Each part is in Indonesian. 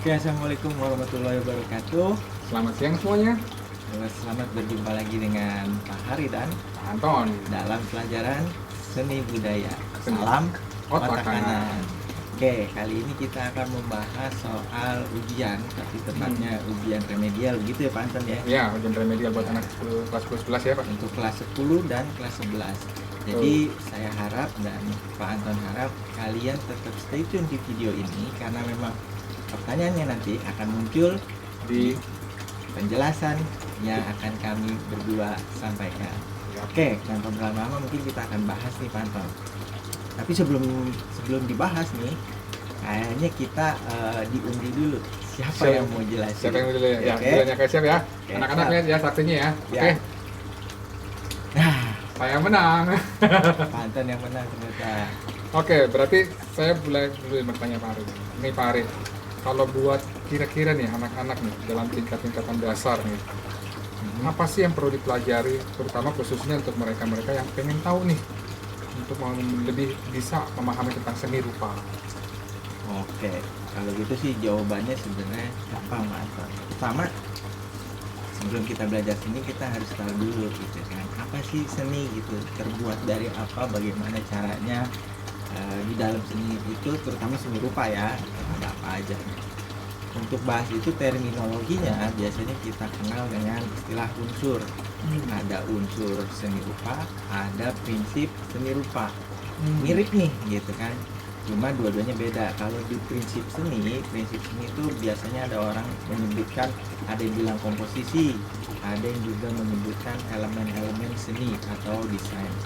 Oke, assalamualaikum warahmatullahi wabarakatuh. Selamat siang semuanya, Selamat berjumpa lagi dengan Pak Hari dan Pak Anton. dalam pelajaran seni budaya. Seni. Salam Otak otak kanan. Oke, kali ini kita akan membahas soal ujian, tapi tepatnya ujian remedial gitu ya Pak Anton ya. Ya, ujian remedial buat anak kelas 10 11 ya Pak. Untuk kelas 10 dan kelas 11. Jadi saya harap dan Pak Anton harap kalian tetap stay tune di video ini karena memang pertanyaannya nanti akan muncul Di penjelasan yang akan kami berdua sampaikan. Oke, tanpa berlama-lama mungkin kita akan bahas nih Pak Anton. Tapi sebelum dibahas nih, kayaknya kita diundi dulu. Siapa yang mau jelasin? siapa yang dulu ya? Ya, Oke. gilirannya kayak siap ya. Oke, Anak-anak siap. lihat ya saksinya ya. Ya. Oke, Nah, saya menang. Pak Anton yang menang ternyata. Oke, berarti saya mulai dulu bertanya Pak Ari. Ini Pak Ari, kalau buat kira-kira nih anak-anak nih dalam tingkatan dasar nih, apa sih yang perlu dipelajari, terutama khususnya untuk mereka-mereka yang pengen tahu nih, untuk lebih bisa memahami tentang seni rupa. Oke, kalau gitu sih jawabannya sebenarnya gampang Pak Anton. Pertama, sebelum kita belajar seni kita harus tahu dulu gitu kan, apa sih seni gitu, terbuat dari apa, bagaimana caranya. Di dalam seni itu terutama seni rupa ya, ada apa aja. Untuk bahas itu terminologinya biasanya kita kenal dengan istilah unsur. Ada unsur seni rupa, ada prinsip seni rupa. Mirip nih gitu kan, cuma dua-duanya beda. Kalau di prinsip seni itu biasanya ada orang menyebutkan, ada yang bilang komposisi, ada yang juga menyebutkan elemen-elemen seni atau desain.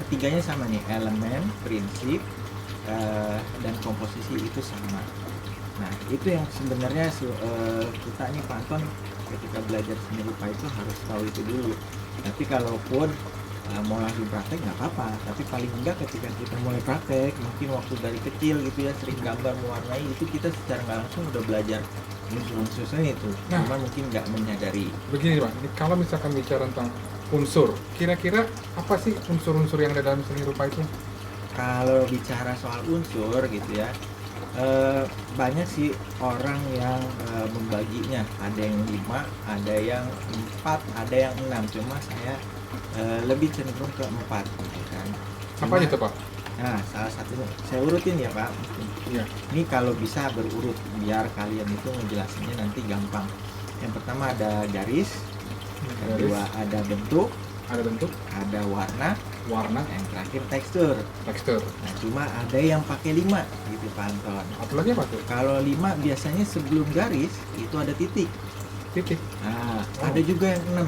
Ketiganya sama nih, elemen, prinsip, dan komposisi itu sama. Nah itu yang sebenarnya kita nih Pak Anton ketika belajar seni rupa itu harus tahu itu dulu. Tapi kalaupun mau langsung praktek nggak apa-apa, tapi paling enggak ketika kita mulai praktek, mungkin waktu dari kecil gitu ya, sering gambar mewarnai, itu kita secara nggak langsung udah belajar unsur-unsur seni itu. Nah. Cuma mungkin nggak menyadari. Begini Pak, ini kalau misalkan bicara tentang unsur, kira-kira apa sih unsur-unsur yang ada dalam seni rupa itu? Kalau bicara soal unsur gitu ya, banyak sih orang yang membaginya, ada yang 5, ada yang 4, ada yang 6. Cuma saya lebih cenderung ke 4 gitu kan. Apa itu Pak? Nah, salah satunya saya urutin ya Pak. Iya. Ini kalau bisa berurut biar kalian itu ngejelasinnya nanti gampang. Yang pertama ada garis, kedua ada bentuk, Ada bentuk, ada warna, warna, yang terakhir tekstur. tekstur. Nah, cuma ada yang pakai 5 gitu Pak Anton. Apa lagi apa tuh? Kalau 5 biasanya sebelum garis itu ada titik. Titik. Nah, Oh. ada juga yang 6.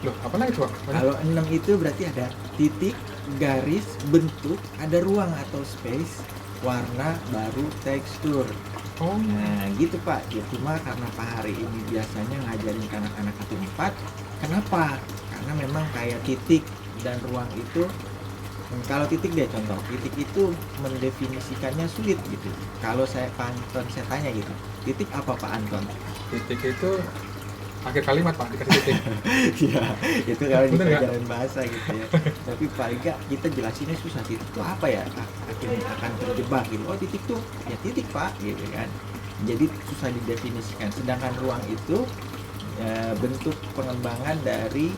Loh, apa lagi tuh Pak? Kalau 6 itu berarti ada titik, garis, bentuk, ada ruang atau space, warna, baru tekstur. Oh, Nah, gitu Pak. Ya, cuma karena Pak Hari ini biasanya ngajarin ke anak-anak itu 4. Kenapa? Karena memang kayak titik dan ruang itu, kalau titik deh contoh, titik itu mendefinisikannya sulit gitu. Kalau saya Pak Anton saya tanya gitu, titik apa Pak Anton? titik itu akhir kalimat Pak, dikasih titik. Iya, itu kalau di Bener nggak? pelajaran bahasa gitu ya. Tapi paling nggak kita jelasinnya susah, titik itu apa ya? Akhirnya akan terjebak gitu. Oh titik tuh, ya titik Pak, gitu kan. Jadi susah didefinisikan. Sedangkan ruang itu bentuk pengembangan dari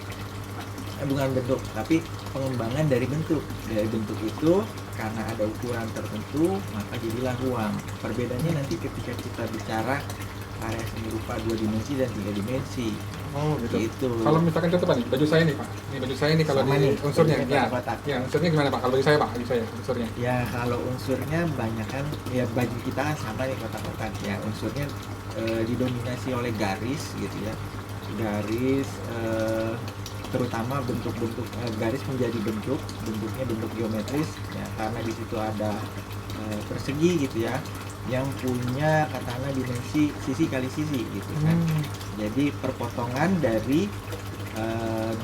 bukan bentuk, tapi pengembangan dari bentuk. Dari bentuk itu karena ada ukuran tertentu, maka jadilah ruang. Perbedaannya nanti ketika kita bicara area seni rupa 2 dimensi dan 3 dimensi. Oh gitu. Gitu. Kalau misalkan contoh Pak nih, baju saya nih Pak. Ini baju saya nih kalau Sama di nih, unsurnya. bajunya Ya, kotak-kotak. ya unsurnya gimana Pak? Kalau baju saya Pak, baju saya unsurnya. Ya kalau unsurnya banyak kan, ya baju kita kan sama nih kotak-kotak. Ya unsurnya didominasi oleh garis gitu ya. Garis terutama bentuk-bentuk garis menjadi bentuknya bentuk geometris ya, karena di situ ada persegi gitu ya, yang punya katakanlah dimensi sisi kali sisi gitu kan. Jadi perpotongan dari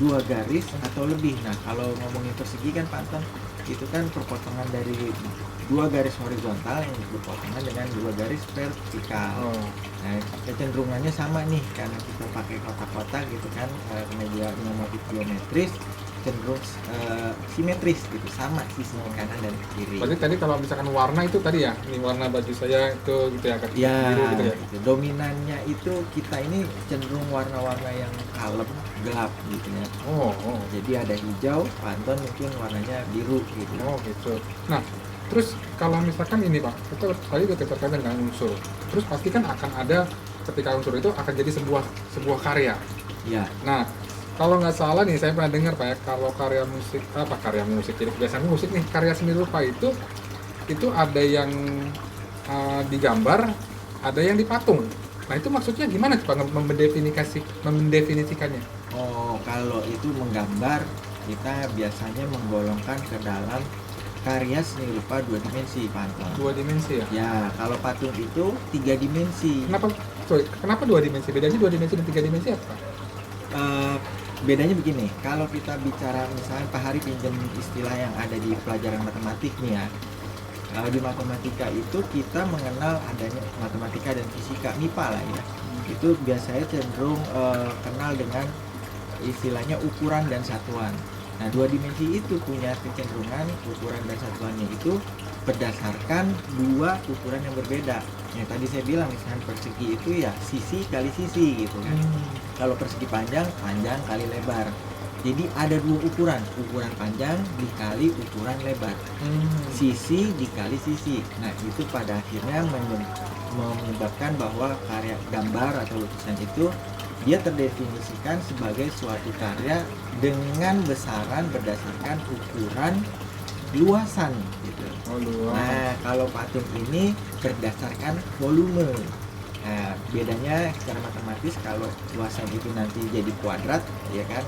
2 garis atau lebih. Nah kalau ngomongin persegi kan Pak Anton, itu kan perpotongan dari 2 garis horizontal yang berpotongan dengan 2 garis vertikal. Oh, Nah, kecenderungannya sama nih karena kita pakai kotak-kotak gitu kan, media motif geometris. cenderung simetris gitu, sama sisi kanan dan kiri. Berarti tadi kalau misalkan warna itu tadi ya, ini warna baju saya itu gitu ya, kan? Ya, Biru gitu ya. gitu. Dominannya itu kita ini cenderung warna-warna yang kalem, gelap gitu ya. Oh, Jadi ada hijau, Pantone mungkin warnanya biru gitu. oh gitu. Nah, terus kalau misalkan ini Pak, itu tadi udah terkait dengan unsur. Terus pasti kan akan ada ketika unsur itu akan jadi sebuah karya. Ya, Nah, kalau nggak salah nih, saya pernah dengar Pak ya, kalau karya musik, jadi kebiasaan musik nih, karya seni rupa itu ada yang digambar, ada yang dipatung. Nah, itu maksudnya gimana tuh Pak mendefinisikannya? oh kalau itu menggambar kita biasanya menggolongkan ke dalam karya seni rupa 2 dimensi, Pantone. 2 dimensi ya? Ya, kalau patung itu 3 dimensi. Kenapa 2 dimensi? Bedanya 2 dimensi dan 3 dimensi apa? Eh, bedanya begini, kalau kita bicara misalnya Pak Hari pinjam istilah yang ada di pelajaran matematik nih ya. Kalau di matematika itu kita mengenal adanya matematika dan fisika, MIPA lah ya. Itu biasanya cenderung kenal dengan istilahnya ukuran dan satuan. Nah, 2 dimensi itu punya kecenderungan ukuran dan satuannya itu berdasarkan 2 ukuran yang berbeda. Yang tadi saya bilang misalnya persegi itu ya sisi kali sisi gitu kan. Kalau persegi panjang kali lebar. Jadi ada 2 ukuran, ukuran panjang dikali ukuran lebar. Sisi dikali sisi. Nah, itu pada akhirnya menyebabkan bahwa karya gambar atau lukisan itu dia terdefinisikan sebagai suatu karya dengan besaran berdasarkan ukuran luasan gitu. Oh, luas. Nah, kalau patung ini berdasarkan volume. Nah, bedanya secara matematis kalau luasan itu nanti jadi kuadrat, ya kan,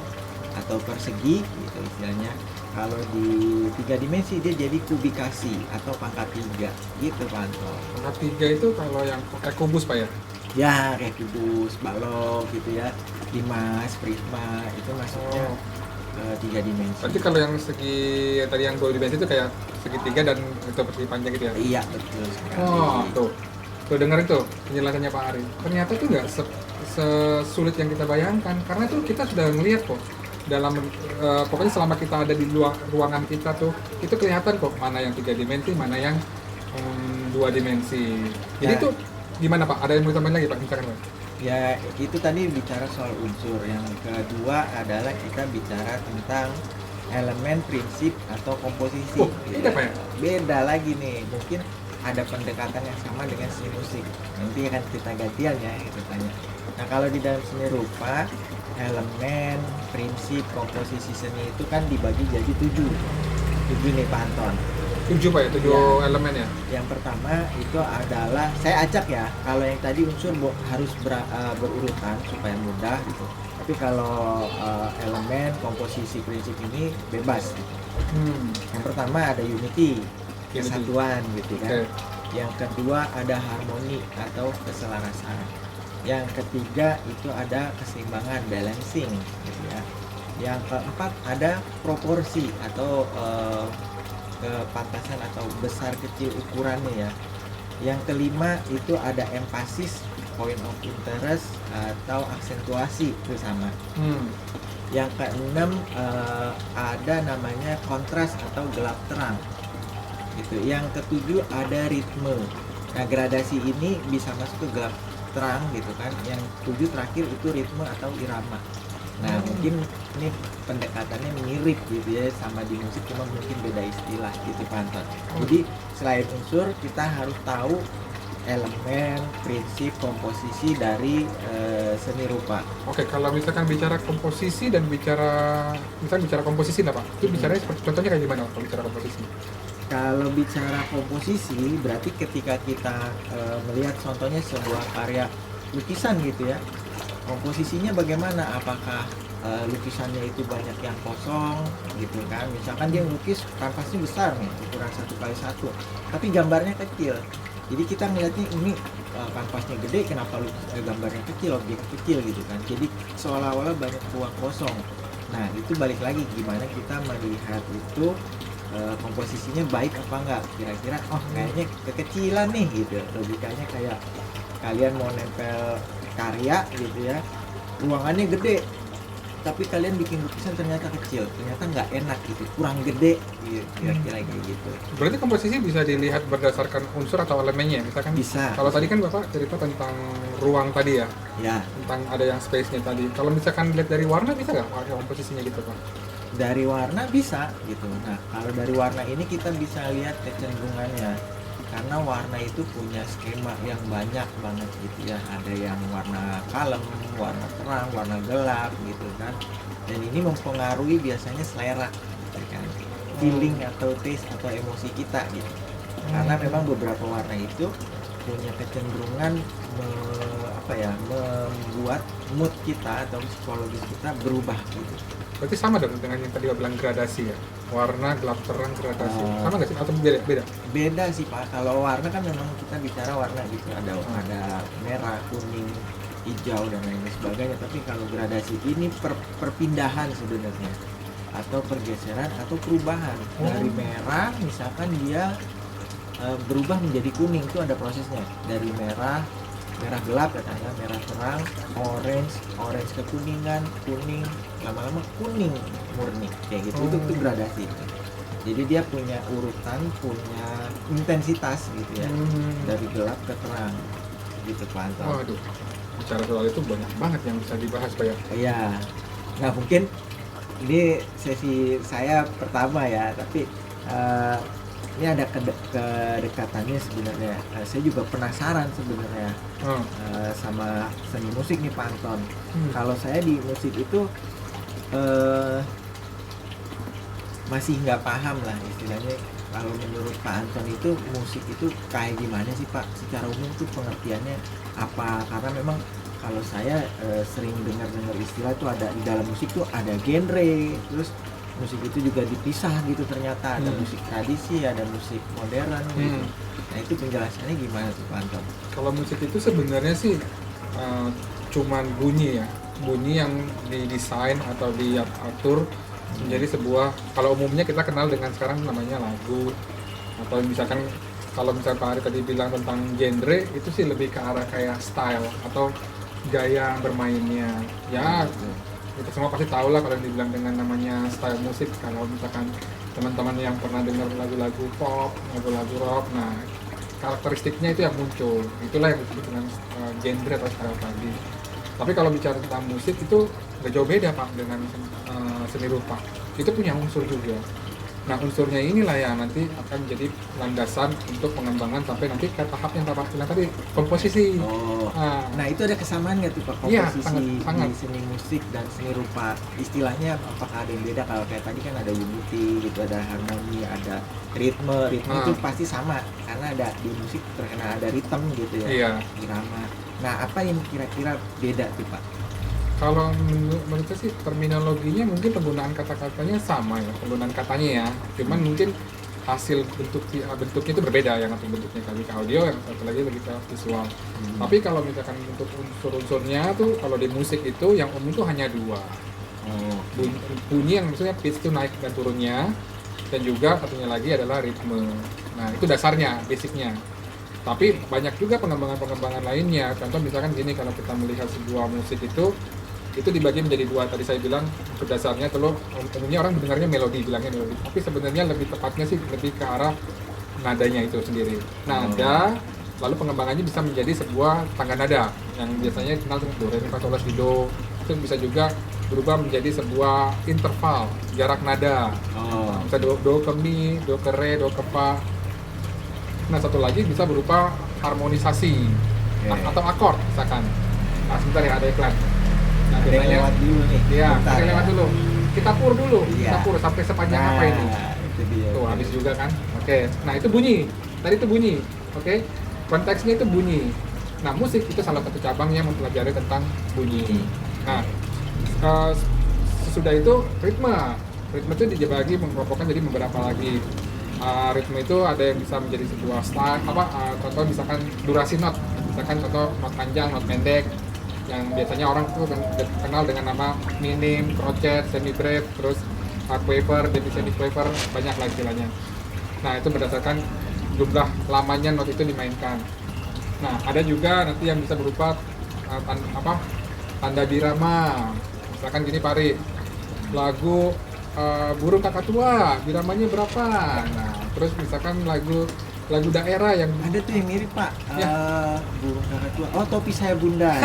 atau persegi gitu istilahnya. Kalau di 3 dimensi dia jadi kubikasi atau pangkat 3 gitu, Pantone. Pangkat 3 itu kalau yang kayak kubus Pak ya? Ya, kayak kubus, balok gitu ya, limas, prisma itu masuknya ke 3 dimensi. Berarti kalau yang segi tadi yang 2 dimensi itu kayak segitiga dan itu persegi panjang gitu ya? Iya, betul sekali. Oh, tuh dengerin tuh penjelasannya Pak Ari. Ternyata tuh nggak sesulit yang kita bayangkan, karena tuh kita sudah ngelihat kok dalam pokoknya selama kita ada di ruangan kita tuh itu kelihatan kok mana yang 3 dimensi, mana yang 2 dimensi. Jadi Ya. tuh gimana Pak? Ada yang mau tambahin lagi Pak? Misalkan Pak? Ya, itu tadi bicara soal unsur. Yang kedua adalah kita bicara tentang elemen, prinsip, atau komposisi. Oh, beda Pak ya? Beda lagi nih. Mungkin ada pendekatan yang sama dengan seni musik. Nanti akan kita gantian ya, kita tanya. Nah, kalau di dalam seni rupa, elemen, prinsip, komposisi seni itu kan dibagi jadi 7. 7 nih, Pantone. 7 Pak ya? 7 Ya. elemen ya? Yang pertama itu adalah, saya acak ya, kalau yang tadi unsur harus berurutan supaya mudah gitu. Tapi kalau elemen, komposisi, prinsip ini bebas gitu. Yang pertama ada unity, kesatuan gitu kan. Oke. Yang kedua ada harmoni atau keselarasan. Yang ketiga itu ada keseimbangan, balancing gitu ya. Yang keempat ada proporsi atau kepantasan atau besar kecil ukurannya ya. Yang kelima itu ada emphasis, point of interest atau aksentuasi itu sama. Yang keenam ada namanya kontras atau gelap terang gitu. Yang ketujuh ada ritme. Nah, gradasi ini bisa masuk ke gelap terang gitu kan. Yang 7 terakhir itu ritme atau irama. Nah, mungkin ini pendekatannya mirip gitu ya sama di musik, cuma mungkin beda istilah gitu, Pantone. Jadi selain unsur kita harus tahu elemen, prinsip, komposisi dari seni rupa. Oke, kalau misalkan bicara komposisi dan bicara komposisi nah Pak, itu bicaranya seperti contohnya kayak gimana kalau bicara komposisi? Kalau bicara komposisi berarti ketika kita melihat contohnya sebuah karya lukisan gitu ya, komposisinya bagaimana? Apakah lukisannya itu banyak yang kosong gitu kan? Misalkan dia lukis kanvasnya besar nih, ukuran 1x1, tapi gambarnya kecil. Jadi kita melihatnya ini kanvasnya gede, kenapa gambarnya kecil, objek kecil gitu kan? Jadi seolah-olah banyak ruang kosong. Nah, itu balik lagi gimana kita melihat itu komposisinya baik apa enggak? Kira-kira kayaknya kekecilan nih gitu. Logikanya kayak kalian mau nempel karya gitu ya, ruangannya gede tapi kalian bikin lukisan ternyata kecil, ternyata nggak enak gitu, kurang gede gitu, kira-kira kayak gitu. Berarti komposisi bisa dilihat berdasarkan unsur atau elemennya, misalkan. Bisa. Kalau tadi kan Bapak cerita tentang ruang tadi ya, Ya, tentang ada yang space-nya tadi. Kalau misalkan dilihat dari warna bisa nggak warna komposisinya gitu Pak? dari warna bisa gitu. Nah, kalau dari warna ini kita bisa lihat kecenderungannya. Karena warna itu punya skema yang banyak banget gitu ya. Ada yang warna kalem, warna terang, warna gelap gitu kan. Dan ini mempengaruhi biasanya selera gitu kan. Feeling atau taste atau emosi kita gitu. Karena memang beberapa warna itu punya kecenderungan membuat mood kita atau psikologis kita berubah gitu. Berarti sama dong dengan yang tadi Bapak bilang gradasi ya? Warna, gelap, terang, gradasi. Oh. Sama nggak sih? Atau beda? Beda? Beda sih Pak, kalau warna kan memang kita bicara warna gitu, ada merah, kuning, hijau dan lain sebagainya. Tapi kalau gradasi ini perpindahan sebenarnya, atau pergeseran atau perubahan dari merah, misalkan dia berubah menjadi kuning, itu ada prosesnya. Dari merah gelap katanya, merah terang, orange kekuningan, kuning, lama-lama kuning murni kayak gitu. Itu gradasi. Jadi dia punya urutan, punya intensitas gitu ya, dari gelap ke terang gitu Pak Anton. Waduh, bicara soal itu banyak banget yang bisa dibahas Pak ya. Iya. Nah mungkin ini sesi saya pertama ya, tapi ini ada kedekatannya sebenarnya. Saya juga penasaran sebenarnya sama seni musik nih Pak Anton. Kalau saya di musik itu masih nggak paham lah istilahnya. Kalau menurut Pak Anton itu musik itu kayak gimana sih Pak? Secara umum tuh pengertiannya apa? Karena memang kalau saya sering dengar istilah itu ada di dalam musik tuh ada genre, terus musik itu juga dipisah gitu ternyata, ada musik tradisi, ada musik modern gitu. Nah itu penjelasannya gimana tuh Pak Anton? Kalau musik itu sebenarnya sih cuman bunyi ya, bunyi yang didesain atau diatur menjadi sebuah, kalau umumnya kita kenal dengan sekarang namanya lagu, atau misalkan kalau misalnya Pak Ari tadi bilang tentang genre, itu sih lebih ke arah kayak style atau gaya bermainnya ya. Kita semua pasti tahu lah kalau yang dibilang dengan namanya style musik. Kalau misalkan teman-teman yang pernah dengar lagu-lagu pop, lagu-lagu rock, nah karakteristiknya itu yang muncul, itulah yang disebut dengan genre atau style tadi. Tapi kalau bicara tentang musik itu nggak jauh beda Pak dengan seni rupa, itu punya unsur juga. Nah unsurnya inilah yang nanti akan menjadi landasan untuk pengembangan sampai nanti ke tahap yang Bapak bilang tadi, komposisi. Nah itu ada kesamaan nggak tuh Pak, komposisi iya, sangat. di seni musik dan seni rupa? Istilahnya apakah ada yang beda? Kalau kayak tadi kan ada unity gitu, ada harmoni, ada ritme itu pasti sama karena ada di musik terkena ada ritme gitu ya, iya. Irama. Nah apa yang kira-kira beda tuh Pak? Kalau menurut saya sih terminologinya mungkin penggunaan kata-katanya sama ya, penggunaan katanya ya. Cuman mungkin hasil bentuknya itu berbeda, yang satu bentuknya lebih ke audio, yang satu lagi lebih ke visual. Tapi kalau misalkan untuk unsur-unsurnya tuh kalau di musik itu yang umum itu hanya dua. Bunyi yang maksudnya pitch itu naik dan turunnya, dan juga satunya lagi adalah ritme. Nah itu dasarnya, basicnya. Tapi banyak juga pengembangan-pengembangan lainnya. Contoh misalkan gini, kalau kita melihat sebuah musik itu dibagi menjadi dua. Tadi saya bilang berdasarnya kalau umumnya orang mendengarnya melodi, bilangnya melodi. Tapi sebenarnya lebih tepatnya sih lebih ke arah nadanya itu sendiri. Nada, lalu pengembangannya bisa menjadi sebuah tangga nada yang biasanya dikenal dengan do, re, mi, fa, sol, la, si, do. Itu bisa juga berubah menjadi sebuah interval, jarak nada. Bisa do ke mi, do ke re, do ke fa. Nah satu lagi bisa berupa harmonisasi atau akord misalkan. Nah sebentar ya, ada iklan. Nah, ada yang lewat dulu nih. Iya, kita lewat dulu. Kita pur dulu. Iya. Kita pur sampai sepanjang apa ini? Itu dia. Tuh habis juga kan. Oke. Nah itu bunyi. Tadi itu bunyi. Oke. Konteksnya itu bunyi. Nah musik itu salah satu cabang yang mempelajari tentang bunyi. Nah sesudah itu ritme. Ritme itu dibagi mengelompokkan jadi beberapa lagi. Ritme itu ada yang bisa menjadi sebuah style. Contoh misalkan durasi not. Misalkan contoh not panjang, not pendek. Yang biasanya orang tuh kenal dengan nama minim, crochet, semi breve, terus quaver, demi quaver, banyak lah istilahnya. Nah itu berdasarkan jumlah lamanya not itu dimainkan. Nah ada juga nanti yang bisa berupa tanda birama, Misalkan gini Pak Ari, lagu Burung Kakatua biramanya berapa? Nah, terus misalkan lagu daerah yang Ada tuh yang mirip Pak. Ya. Burung Kakatua. Oh, Topi Saya Bundar.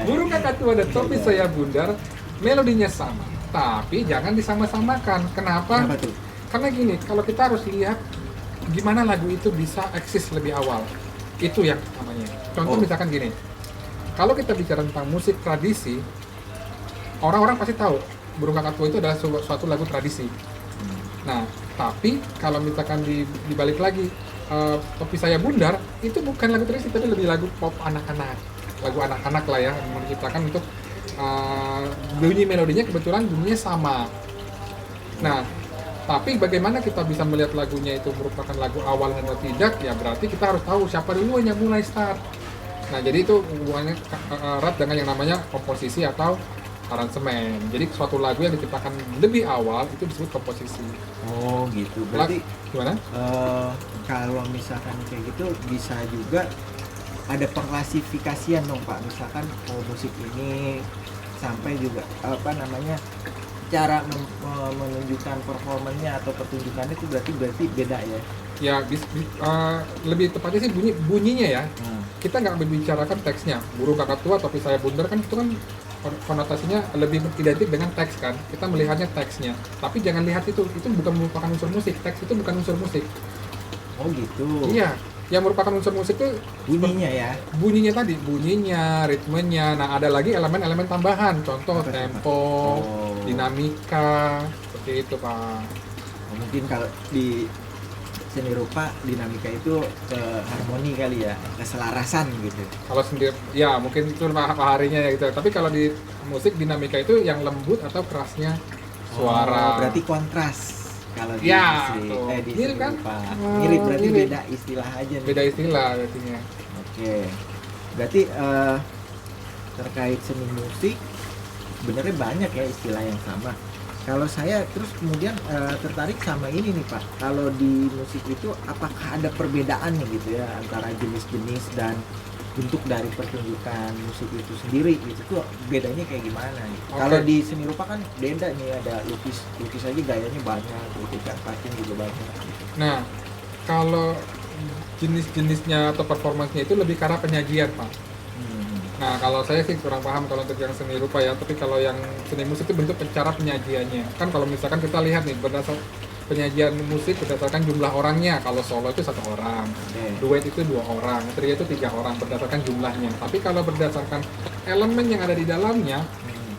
Burung Kakatua dan Topi Saya Bundar melodinya sama, tapi jangan disama-samakan. Kenapa? Kenapa tuh? Karena gini, kalau kita harus lihat gimana lagu itu bisa eksis lebih awal. Itu yang namanya. Contoh Oh. misalkan gini, kalau kita bicara tentang musik tradisi, orang-orang pasti tahu Burung Kakatua itu adalah suatu lagu tradisi. Nah, tapi kalau misalkan dibalik lagi, Topi Saya Bundar itu bukan lagu tradisi, tapi lebih lagu pop anak-anak, lagu anak-anak lah ya, yang menciptakan untuk bunyi melodinya kebetulan bunyinya sama. Nah, tapi bagaimana kita bisa melihat lagunya itu merupakan lagu awal atau tidak? Ya berarti kita harus tahu siapa dulu yang mulai start. Nah, jadi itu hubungannya erat dengan yang namanya komposisi atau aransemen. Jadi suatu lagu yang diciptakan lebih awal itu disebut komposisi. Oh, gitu. Berarti Gimana? kalau misalkan kayak gitu bisa juga ada perklasifikasian dong Pak. Misalkan musik ini sampai juga apa namanya cara menunjukkan performanya atau pertunjukannya itu berarti beda ya. Ya, lebih tepatnya sih bunyinya ya. Hmm. Kita nggak membicarakan teksnya. Burung Kakatua, Topi Saya Bundar kan itu kan konotasinya lebih identik dengan teks kan. Kita melihatnya teksnya. Tapi jangan lihat itu bukan merupakan unsur musik. Teks itu bukan unsur musik. Oh gitu. Iya, yang merupakan unsur musik itu Bunyinya ya. bunyinya tadi, bunyinya, ritmenya. Nah, ada lagi elemen-elemen tambahan. Contoh Apa tuh, Pak? tempo, Oh. dinamika, seperti itu Pak. Oh, mungkin kalau di seni rupa dinamika itu ke harmoni kali ya, keselarasan gitu. Kalau sendiri, ya mungkin itu harinya ya gitu. Tapi kalau di musik dinamika itu yang lembut atau kerasnya suara. Oh, berarti kontras kalau di Ya, musik, tuh. di Mirip seni kan? rupa. Oh, Mirip, berarti mirip. beda istilah aja nih. Beda istilah artinya. Oke. Berarti terkait seni musik sebenarnya banyak ya istilah yang sama. Kalau saya terus kemudian tertarik sama ini nih Pak. Kalau di musik itu apakah ada perbedaannya gitu ya antara jenis-jenis dan bentuk dari pertunjukan musik itu sendiri gitu tuh bedanya kayak gimana gitu. Oke. Kalau di seni rupa kan beda nih, ada lukis aja gayanya banyak, lukisan patung juga banyak gitu. Nah, kalau jenis-jenisnya atau performanya itu lebih ke arah penyajian Pak. Nah, kalau saya sih kurang paham kalau untuk yang seni rupa ya, tapi kalau yang seni musik itu bentuk cara penyajiannya. Kan kalau misalkan kita lihat nih, berdasar penyajian musik berdasarkan jumlah orangnya. Kalau solo itu 1 orang, Oke. duet itu 2 orang, trio itu 3 orang berdasarkan jumlahnya. Tapi kalau berdasarkan elemen yang ada di dalamnya,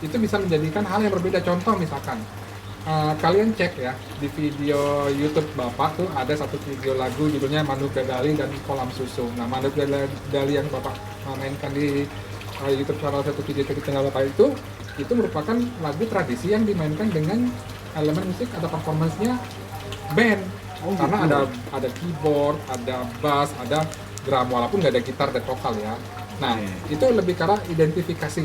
itu bisa menjadikan hal yang berbeda. Contoh misalkan, kalian cek ya di video YouTube Bapak tuh ada satu video lagu judulnya Manu Gadali dan Kolam Susu. Nah, Manu Gadali yang Bapak mainkan di YouTube salah satu video channel Bapak itu merupakan lagu tradisi yang dimainkan dengan elemen musik atau performance-nya band. Oh, Karena gitu. ada keyboard, ada bass, ada drum, walaupun nggak ada gitar dan vokal ya. Nah, Oke. itu lebih karena identifikasi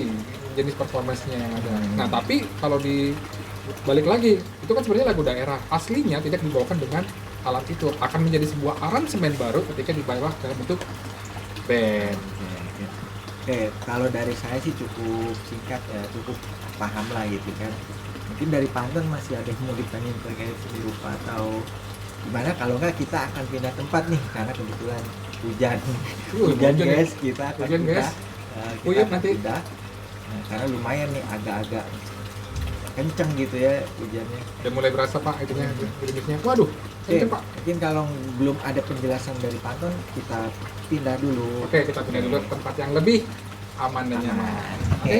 jenis performance-nya yang ada. Nah, tapi kalau balik lagi, itu kan sebenarnya lagu daerah. Aslinya tidak dibawakan dengan alat itu. Akan menjadi sebuah aransemen baru ketika dibawa dalam bentuk band. Oke, kalau dari saya sih cukup singkat ya, cukup paham lah gitu kan. Mungkin dari Panten masih ada yang mau ditanya terkait seni rupa atau gimana? Kalau nggak kita akan pindah tempat nih karena kebetulan hujan. Hujan hujan ya. guys, kita akan Hujan, pindah. guys. Kita Uyup akan nanti. pindah. Nah, karena lumayan nih agak-agak kenceng gitu ya hujannya. Udah mulai berasa Pak itunya, gerimisnya. Waduh, Oke, kenceng Pak. mungkin kalau belum ada penjelasan dari Panten, kita pindah dulu. Oke, kita pindah dulu ke tempat yang lebih aman dan nyaman. Oke.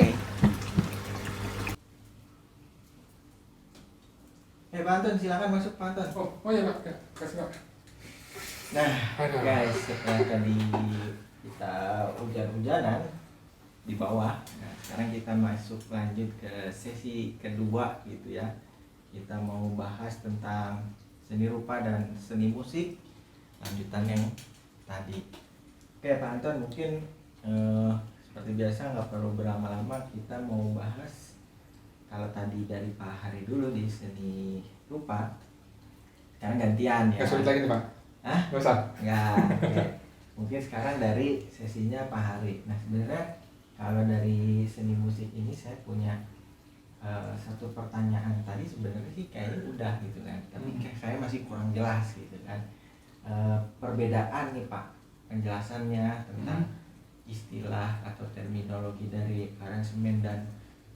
Panten, silakan masuk Panten. Oh ya Pak, ya, kasih Pak. Nah, Aduh. guys, setelah tadi kita hujan-hujanan di bawah, nah sekarang kita masuk lanjut ke sesi kedua gitu ya. Kita mau bahas tentang seni rupa dan seni musik, lanjutan yang tadi. Oke, Pak Anton, mungkin seperti biasa nggak perlu berlama-lama, kita mau bahas kalau tadi dari Pak Hari dulu di seni rupa, sekarang gantian ya. Nggak sulit lagi nih Pak? Hah? Nggak usah? Enggak, oke. Mungkin sekarang dari sesinya Pak Hari. Nah sebenarnya kalau dari seni musik ini saya punya satu pertanyaan tadi sebenarnya sih kayaknya udah gitu kan, tapi kayak saya masih kurang jelas gitu kan. Perbedaan nih Pak penjelasannya tentang istilah atau terminologi dari aransemen dan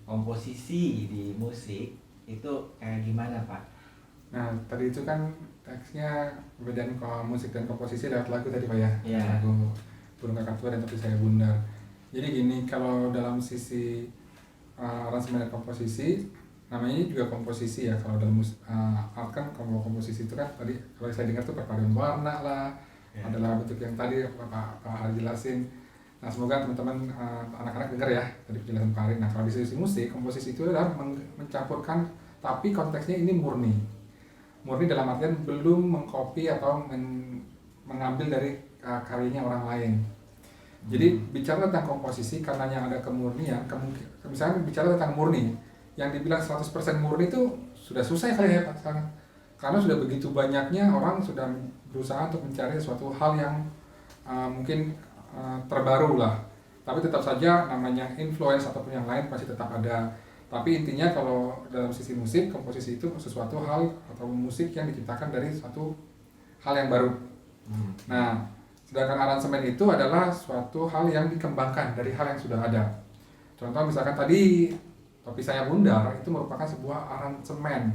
komposisi di musik itu kayak gimana Pak? Nah, tadi itu kan teksnya perbedaan musik dan komposisi lewat lagu tadi Pak ya. Iya. Lagu Burung Kakatua dan Topi Saya Bundar. Jadi gini, kalau dalam sisi aransemen dan komposisi, namanya juga komposisi ya. Kalau dalam art kan kalau komposisi itu kan tadi kalau saya dengar tuh perpaduan warna lah, adalah bentuk yang tadi Pak Hari jelasin. Nah, semoga teman-teman anak-anak dengar ya tadi penjelasan Pak Hari. Nah, kalau di sisi musik, komposisi itu adalah mencampurkan, tapi konteksnya ini murni dalam artian belum mengcopy atau mengambil dari karyanya orang lain. Jadi bicara tentang komposisi, karenanya ada kemurnian, misalnya bicara tentang murni, yang dibilang 100% murni itu sudah susah kali ya Pak sekarang. Karena sudah begitu banyaknya orang sudah berusaha untuk mencari suatu hal yang mungkin terbaru lah. Tapi tetap saja namanya influence ataupun yang lain pasti tetap ada. Tapi intinya kalau dalam sisi musik, komposisi itu sesuatu hal atau musik yang diciptakan dari suatu hal yang baru. Nah, sedangkan aransemen itu adalah suatu hal yang dikembangkan dari hal yang sudah ada. Contoh misalkan tadi Topi Saya Bundar itu merupakan sebuah aransemen.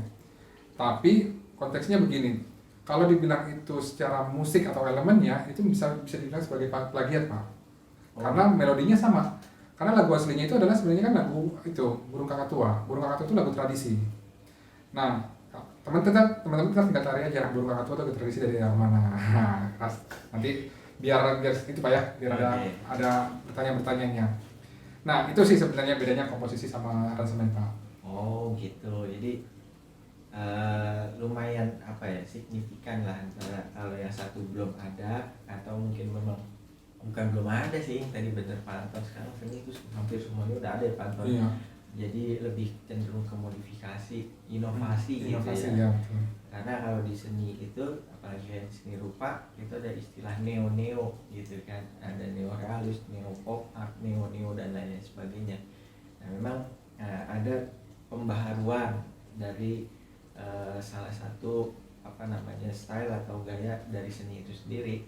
Tapi konteksnya begini, kalau dibilang itu secara musik atau elemennya itu bisa dibilang sebagai plagiat Pak. Karena melodinya sama. Karena lagu aslinya itu adalah sebenarnya kan lagu itu Burung Kakatua. Burung Kakatua itu lagu tradisi. Nah, teman-teman kita tinggal cari aja Burung Kakatua itu lagu tradisi dari yang mana. Nah, nanti biar itu Pak ya, biar ada pertanyaan-pertanyaannya. Nah, itu sih sebenarnya bedanya komposisi sama aransemen Pak. Oh gitu. Jadi lumayan signifikan lah antara kalau yang satu belum ada atau mungkin memang bukan belum ada sih, tadi bener Pak Anton, sekarang seni itu hampir semuanya udah ada ya Pak Anton. Iya. Jadi lebih cenderung ke modifikasi, inovasi gitu ya. Betul. Karena kalau di seni itu apalagi yang seni rupa itu ada istilah neo gitu kan, ada neorealis, neopop art, neo dan lain sebagainya. Nah memang ada pembaharuan dari salah satu style atau gaya dari seni itu sendiri.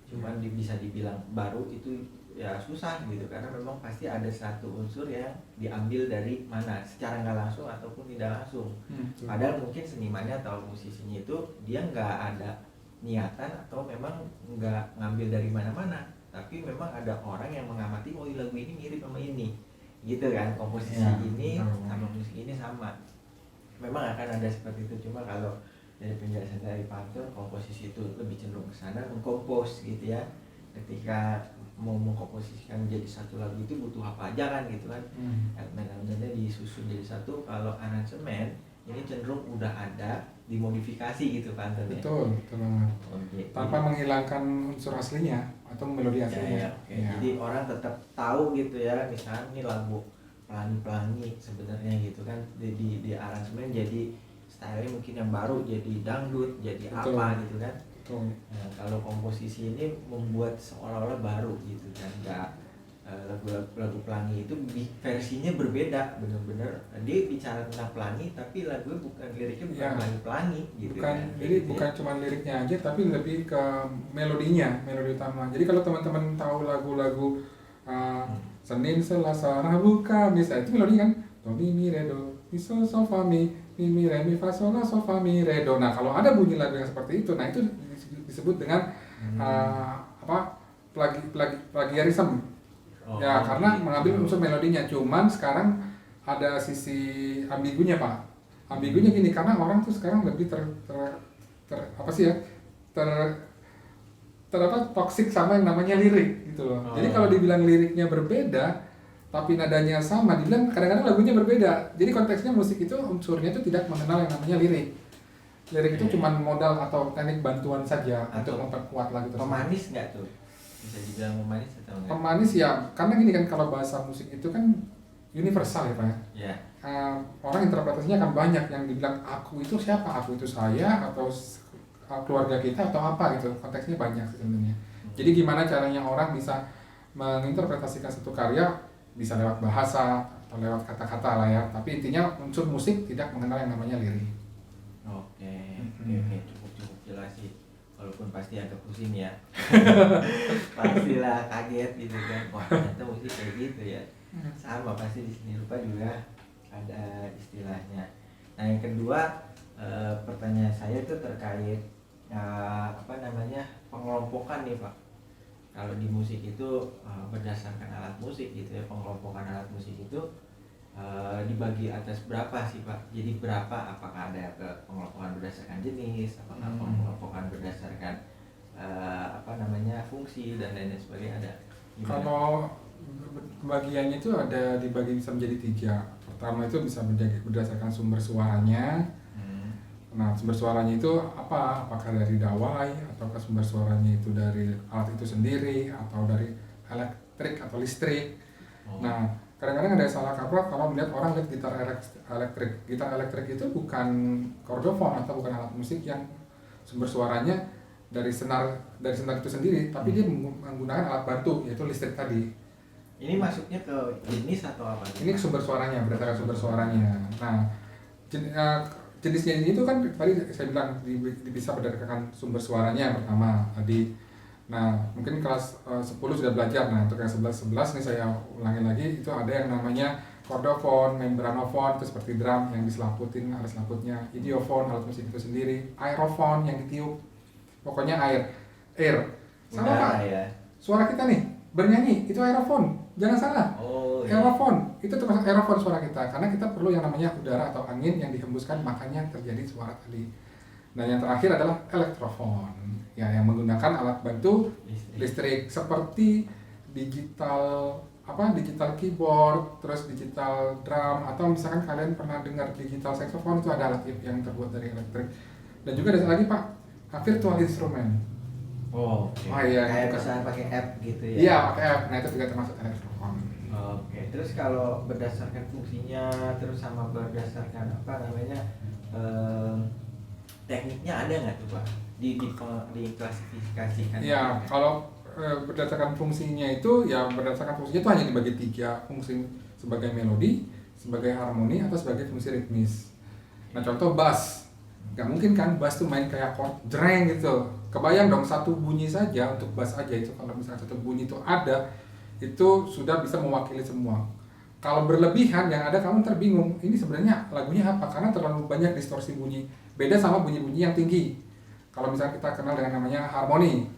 Cuman bisa dibilang baru itu ya susah gitu, karena memang pasti ada satu unsur yang diambil dari mana secara nggak langsung ataupun tidak langsung. Padahal mungkin senimannya atau musisinya itu dia nggak ada niatan atau memang nggak ngambil dari mana-mana, tapi memang ada orang yang mengamati, oh lagu ini mirip sama ini gitu kan, komposisi ini sama musik ini sama. Memang akan ada seperti itu. Cuma kalau dari penjelasan dari Pak Anton, komposisi itu lebih cenderung ke sana, mengkompos gitu ya. Ketika mau mengkomposisikan menjadi satu lagu itu butuh apa aja kan gitu kan. Elemen-elemennya disusun jadi satu. Kalau aransemen ini cenderung udah ada, dimodifikasi gitu Pak Anton ya. Betul banget. Tanpa menghilangkan unsur aslinya atau melodi aslinya. Jadi orang tetap tahu gitu ya, misalnya ini lagu pelangi-pelangi sebenarnya gitu kan, di aransemen jadi style mungkin yang baru, jadi dangdut, jadi apa gitu kan. Nah, kalau komposisi ini membuat seolah-olah baru gitu kan, nggak lagu pelangi itu versinya berbeda, bener-bener dia bicara tentang pelangi tapi lagunya bukan liriknya bukan pelangi gitu bukan, kan. Jadi bukan cuma liriknya aja tapi lebih ke melodinya, melodi utama. Jadi kalau teman-teman tahu lagu-lagu Senin, Selasa, Rabu, Kamis, itu melodi kan do mi mi re do mi sol sol fa mi mi re mi fa sol la sol fa mi re do. Nah kalau ada bunyi lagu yang seperti itu, nah itu disebut dengan plagiarisme. Ya karena mengambil unsur melodinya. Cuman sekarang ada sisi ambigunya Pak. Ambigunya gini, karena orang tuh sekarang lebih toksik sama yang namanya lirik gitu loh. Jadi kalau dibilang liriknya berbeda tapi nadanya sama, dibilang kadang-kadang lagunya berbeda. Jadi konteksnya musik itu unsurnya itu tidak mengenal yang namanya lirik. Lirik itu cuma modal atau teknik bantuan saja untuk memperkuat lagu tersebut. Pemanis nggak tuh? Bisa dibilang pemanis atau enggak? Pemanis ya, karena gini kan, kalau bahasa musik itu kan universal ya Pak ya. Orang interpretasinya akan banyak, yang dibilang aku itu siapa, aku itu saya atau keluarga kita atau apa gitu, konteksnya banyak sebenarnya. Jadi gimana caranya orang bisa menginterpretasikan satu karya, bisa lewat bahasa, atau lewat kata-kata lah ya. Tapi intinya unsur musik tidak mengenal yang namanya lirik. Oke, cukup jelas sih. Walaupun pasti agak pusing ya. Pastilah kaget gitu kan. Wah, ternyata musik kayak gitu ya. Sama pasti di seni rupa juga ada istilahnya. Nah, yang kedua, pertanyaan saya itu terkait pengelompokan nih Pak. Kalau di musik itu berdasarkan alat musik gitu ya, pengelompokan alat musik itu dibagi atas berapa sih Pak? Jadi berapa? Apakah ada pengelompokan berdasarkan jenis? Apakah pengelompokan berdasarkan fungsi dan lain sebagainya ada? Gimana? Kalau bagiannya itu ada dibagi bisa menjadi 3. Pertama itu bisa berdasarkan sumber suaranya. Nah, sumber suaranya itu apa? Apakah dari dawai, ataukah sumber suaranya itu dari alat itu sendiri, atau dari elektrik atau listrik. Nah, kadang-kadang ada salah kaprah kalau melihat orang lihat gitar elektrik. Gitar elektrik itu bukan chordofon atau bukan alat musik yang sumber suaranya dari senar itu sendiri, tapi dia menggunakan alat bantu yaitu listrik tadi. Ini masuknya ke jenis atau apa? Ini sumber suaranya, berdasarkan sumber suaranya. Nah, jenisnya ini itu kan tadi saya bilang bisa berdasarkan sumber suaranya yang pertama tadi. Nah, mungkin kelas 10 sudah belajar. Nah, untuk yang 11 nih saya ulangi lagi, itu ada yang namanya chordofon, membranofon, itu seperti drum yang diselaputin, ada selaputnya, idiofon, alat musik itu sendiri, aerofon yang ditiup, pokoknya air. Sama Pak, ya. Suara kita nih bernyanyi itu aerofon, jangan salah. Iya. Aerofon, itu termasuk aerofon suara kita, karena kita perlu yang namanya udara atau angin yang dihembuskan, makanya terjadi suara tadi. Dan yang terakhir adalah elektrofon, ya, yang menggunakan alat bantu listrik seperti digital keyboard, terus digital drum, atau misalkan kalian pernah dengar digital saxophone, itu ada alat yang terbuat dari elektrik. Dan juga ada lagi Pak, virtual instrument. Iya. Kayak bisa pakai app gitu ya? Iya, pakai app. Nah, itu juga termasuk elektrofon. Oke. Terus kalau berdasarkan fungsinya, terus sama berdasarkan tekniknya ada nggak tuh Pak? Diklasifikasikan? Iya, kalau berdasarkan fungsinya itu hanya dibagi 3 fungsi, sebagai melodi, sebagai harmoni, atau sebagai fungsi ritmis. Nah, contoh bass, nggak mungkin kan bass tuh main kayak chord jreng gitu. Kebayang dong, satu bunyi saja untuk bass aja itu, kalau misalnya satu bunyi itu ada, itu sudah bisa mewakili semua. Kalau berlebihan yang ada kamu terbingung, ini sebenarnya lagunya apa, karena terlalu banyak distorsi bunyi. Beda sama bunyi-bunyi yang tinggi. Kalau misalnya kita kenal dengan namanya harmoni,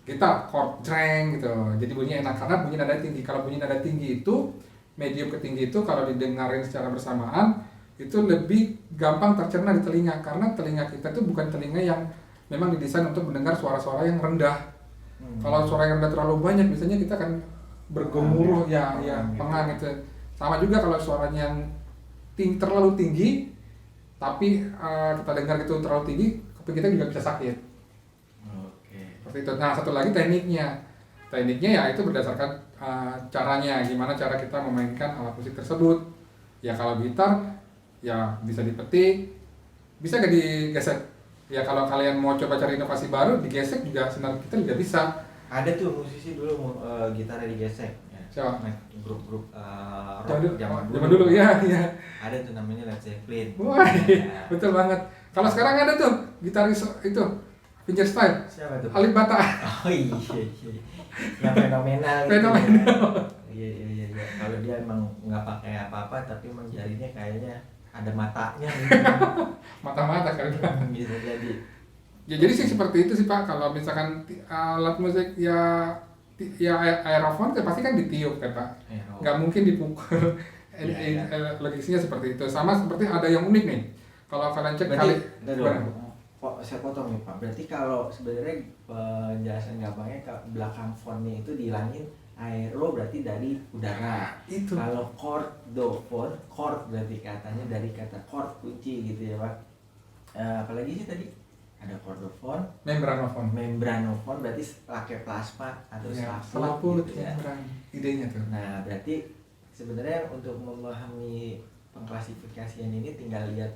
kita chord jreng gitu, jadi bunyinya enak karena bunyi nada tinggi. Kalau bunyi nada tinggi itu, medium ke tinggi itu kalau didengarin secara bersamaan, itu lebih gampang tercerna di telinga, karena telinga kita itu bukan telinga yang memang didesain untuk mendengar suara-suara yang rendah. Kalau suara yang rendah terlalu banyak, biasanya kita akan bergemuruh, pengang gitu. Sama juga kalau suaranya yang terlalu tinggi, tapi kita dengar itu terlalu tinggi, kuping kita juga bisa sakit. Seperti itu. Nah, satu lagi tekniknya ya itu berdasarkan caranya, gimana cara kita memainkan alat musik tersebut. Ya kalau gitar, ya bisa dipetik, bisa nggak digesek. Ya kalau kalian mau coba cari inovasi baru, digesek juga senar kita juga bisa. Ada tuh musisi dulu gitarnya digesek. Siapa? Grup-grup rock zaman dulu ya. Ada tuh namanya Led Zeppelin. Wah, betul banget. Kalau sekarang ada tuh gitaris itu fingerstyle. Siapa tuh? Alif Bata. Oh iya. Yang fenomenal. Iya. Kalau dia emang nggak pakai apa-apa, tapi emang jarinya kayaknya ada matanya. Mata-mata kan. Bisa jadi. Ya jadi sih seperti itu sih Pak. Kalau misalkan alat musik ya aerofon pasti kan ditiup kan Pak. Nggak mungkin dipukul. Logisnya seperti itu. Sama seperti ada yang unik nih. Kalau kalian cek saya potong nih Pak. Berarti kalau sebenarnya penjelasan gampangnya ke belakang fontnya itu dihilangin aero, berarti dari udara. Itu. Kalau chordofon, chord berarti katanya dari kata chord, kunci gitu ya Pak. Apalagi sih tadi? Ada chordofon, membranofon berarti pakai plasma atau selaput gitu ya. Idenya tuh. Nah, berarti sebenarnya untuk memahami pengklasifikasian ini tinggal lihat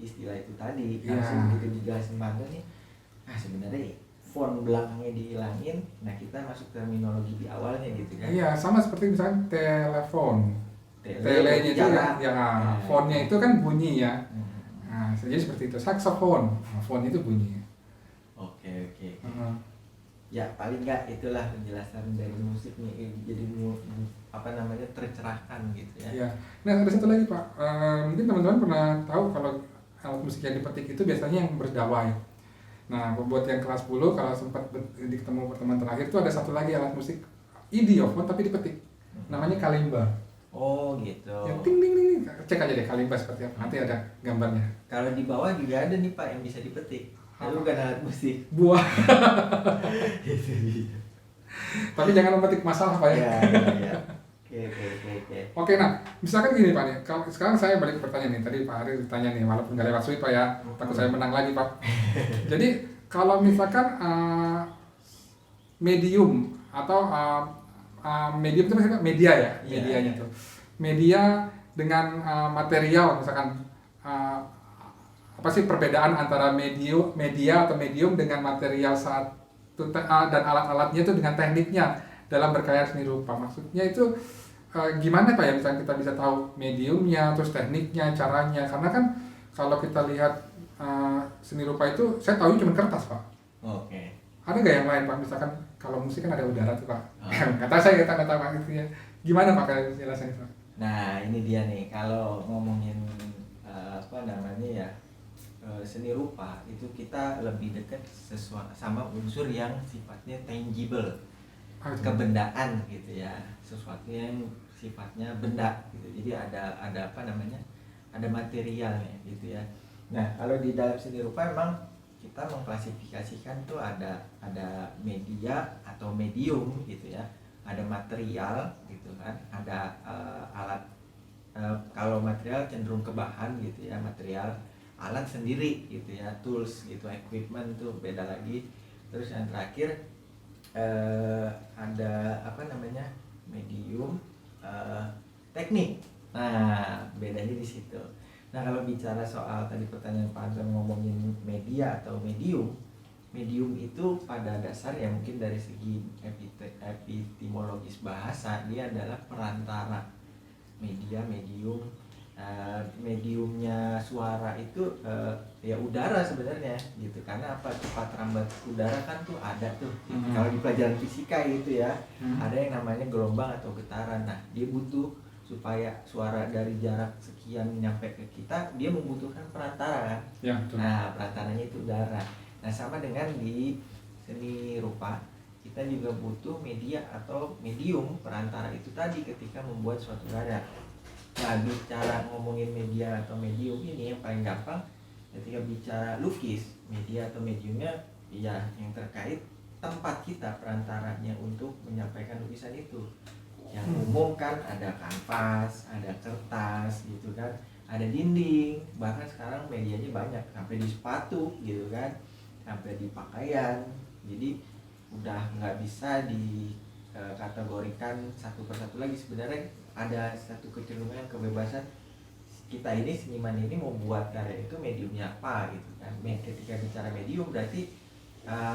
istilah itu tadi. Langsung begitu dijelasin banget nih. Nah, sebenarnya font belakangnya dihilangin, nah kita masuk terminologi di awalnya gitu kan. Iya, sama seperti misalnya telepon. Telenya itu bicara. ya, Nah, fontnya itu kan bunyi ya. Hmm. Nah, jadi seperti itu. Saksofon, nah, font itu bunyi. Oke, oke. Heeh. Ya paling nggak itulah penjelasan dari musik nih, jadi apa namanya, tercerahkan gitu ya. Ya. Nah, ada satu lagi Pak. Mungkin teman-teman pernah tahu kalau alat musik yang dipetik itu biasanya yang berdawai. Nah, buat yang kelas 10 kalau sempat ketemu pertemuan terakhir itu ada satu lagi alat musik idiofon tapi dipetik. Namanya kalimba. Oh gitu. Ya ting ting ting. Cek aja deh kalimba seperti apa. Nanti ada gambarnya. Kalau di bawah juga ada nih Pak yang bisa dipetik. Tapi bukan alat musik. Buah. Itu dia. Tapi jangan memetik masalah Pak ya. Ya, ya, ya. Oke. Oke, nah, misalkan gini Pak nih, kalau sekarang saya balik ke pertanyaan nih, tadi Pak Ari ditanya nih, walaupun nggak lewat suite Pak ya, takut saya menang lagi Pak. Jadi, kalau misalkan medium atau medium itu maksudnya media ya, Iya, medianya iya. tuh. Media dengan material, misalkan apa sih perbedaan antara media atau medium dengan material dan alat-alatnya itu dengan tekniknya dalam berkarya seni rupa. Maksudnya itu gimana Pak ya, misalnya kita bisa tahu mediumnya, terus tekniknya, caranya, karena kan kalau kita lihat seni rupa itu, saya tahu cuma kertas Pak. Oke. Ada nggak yang lain Pak? Misalkan kalau musik kan ada udara tuh Pak. Oh. Kata saya kata Pak gitu ya. Gimana Pak kayak jelasannya Pak? Nah ini dia nih, kalau ngomongin apa namanya ya, seni rupa itu kita lebih dekat sama unsur yang sifatnya tangible, kebendaan gitu ya, sesuatu yang sifatnya benda gitu. Jadi ada apa namanya, ada materialnya gitu ya. Nah kalau di dalam seni rupa memang kita mengklasifikasikan tuh ada media atau medium gitu ya, ada material gitu kan, ada alat, kalau material cenderung ke bahan gitu ya, material, alat sendiri gitu ya, tools gitu, equipment tuh beda lagi. Terus yang terakhir ada apa namanya, medium, teknik. Nah bedanya di situ. Nah kalau bicara soal tadi pertanyaan Pak Anton ngomongin media atau medium itu pada dasar ya mungkin dari segi epistemologis bahasa dia adalah perantara media, medium. Mediumnya suara itu ya udara sebenarnya gitu, karena apa, cepat rambat udara kan tuh ada tuh kalau di pelajaran fisika gitu ya, ada yang namanya gelombang atau getaran. Nah dia butuh supaya suara dari jarak sekian nyampe ke kita, dia membutuhkan perantara kan. Ya, betul. Nah perantaranya itu udara. Nah sama dengan di seni rupa, kita juga butuh media atau medium, perantara itu tadi ketika membuat suatu karya. Nah bicara ngomongin media atau medium ini yang paling gampang ketika bicara lukis, media atau mediumnya ya yang terkait tempat kita perantaranya untuk menyampaikan lukisan itu. Yang umum kan ada kanvas, ada kertas gitu kan, ada dinding, bahkan sekarang medianya banyak sampai di sepatu gitu kan, sampai di pakaian. Jadi udah nggak bisa dikategorikan satu persatu lagi. Sebenarnya ada satu kecenderungan kebebasan kita ini, seniman ini mau buat karya itu mediumnya apa gitu kan. Ketika bicara medium berarti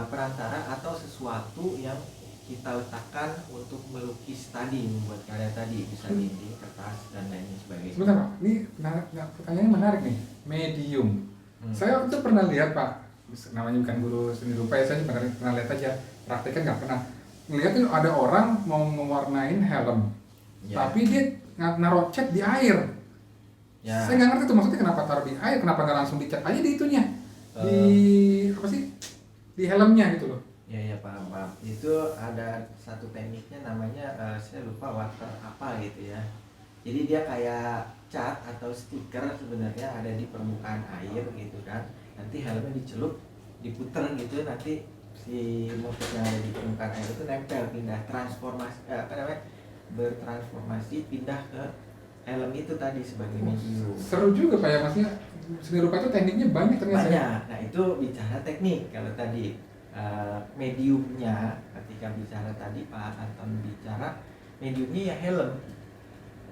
perantara atau sesuatu yang kita letakkan untuk melukis tadi, membuat karya tadi, bisa dinding, kertas dan lain sebagainya. Sebentar Pak, ini pertanyaannya menarik nih, medium. Saya itu pernah lihat Pak, namanya bukan guru seni rupa ya, saya pernah lihat aja, prakteknya nggak pernah. Ngelihat tuh ada orang mau mewarnain helm, tapi dia naruh cat di air. Saya nggak ngerti tuh maksudnya kenapa taruh di air, kenapa nggak langsung dicat aja di itunya, di apa sih, di helmnya gitu loh. Ya paham. Itu ada satu tekniknya namanya saya lupa water apa gitu ya. Jadi dia kayak cat atau stiker sebenarnya ada di permukaan air gitu kan. Nanti helmnya dicelup, diputer gitu, nanti si motif yang ada di permukaan air itu nempel, pindah, transformasi bertransformasi pindah ke helm itu tadi sebagai medium. Seru juga Pak ya, maksudnya seni rupa itu tekniknya banyak ternyata. Banyak. Nah itu bicara teknik. Kalau tadi mediumnya, ketika bicara tadi Pak Anton bicara mediumnya ya helm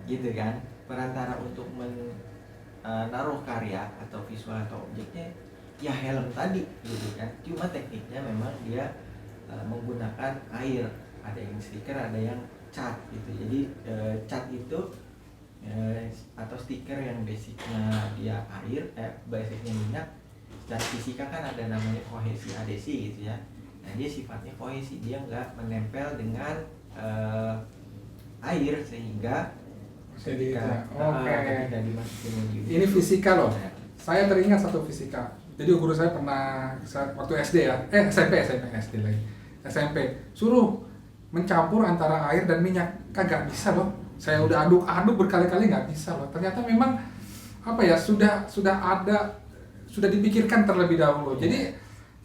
gitu kan, perantara untuk menaruh karya atau visual atau objeknya ya helm tadi gitu kan. Cuma tekniknya memang dia menggunakan air, ada yang stiker, ada yang cat gitu. Jadi cat itu atau stiker yang basicnya dia air, basicnya minyak. Secara fisika kan ada namanya kohesi adesi gitu ya. Nah dia sifatnya kohesi, dia nggak menempel dengan air sehingga Jadi ketika dimasukin medium ini itu, fisika loh. nah, Saya teringat satu fisika. Jadi guru saya pernah waktu SD ya, SMP SD lagi. SMP suruh mencampur antara air dan minyak, kagak bisa loh. Saya udah aduk berkali-kali nggak bisa loh. Ternyata memang apa ya, sudah dipikirkan terlebih dahulu. Jadi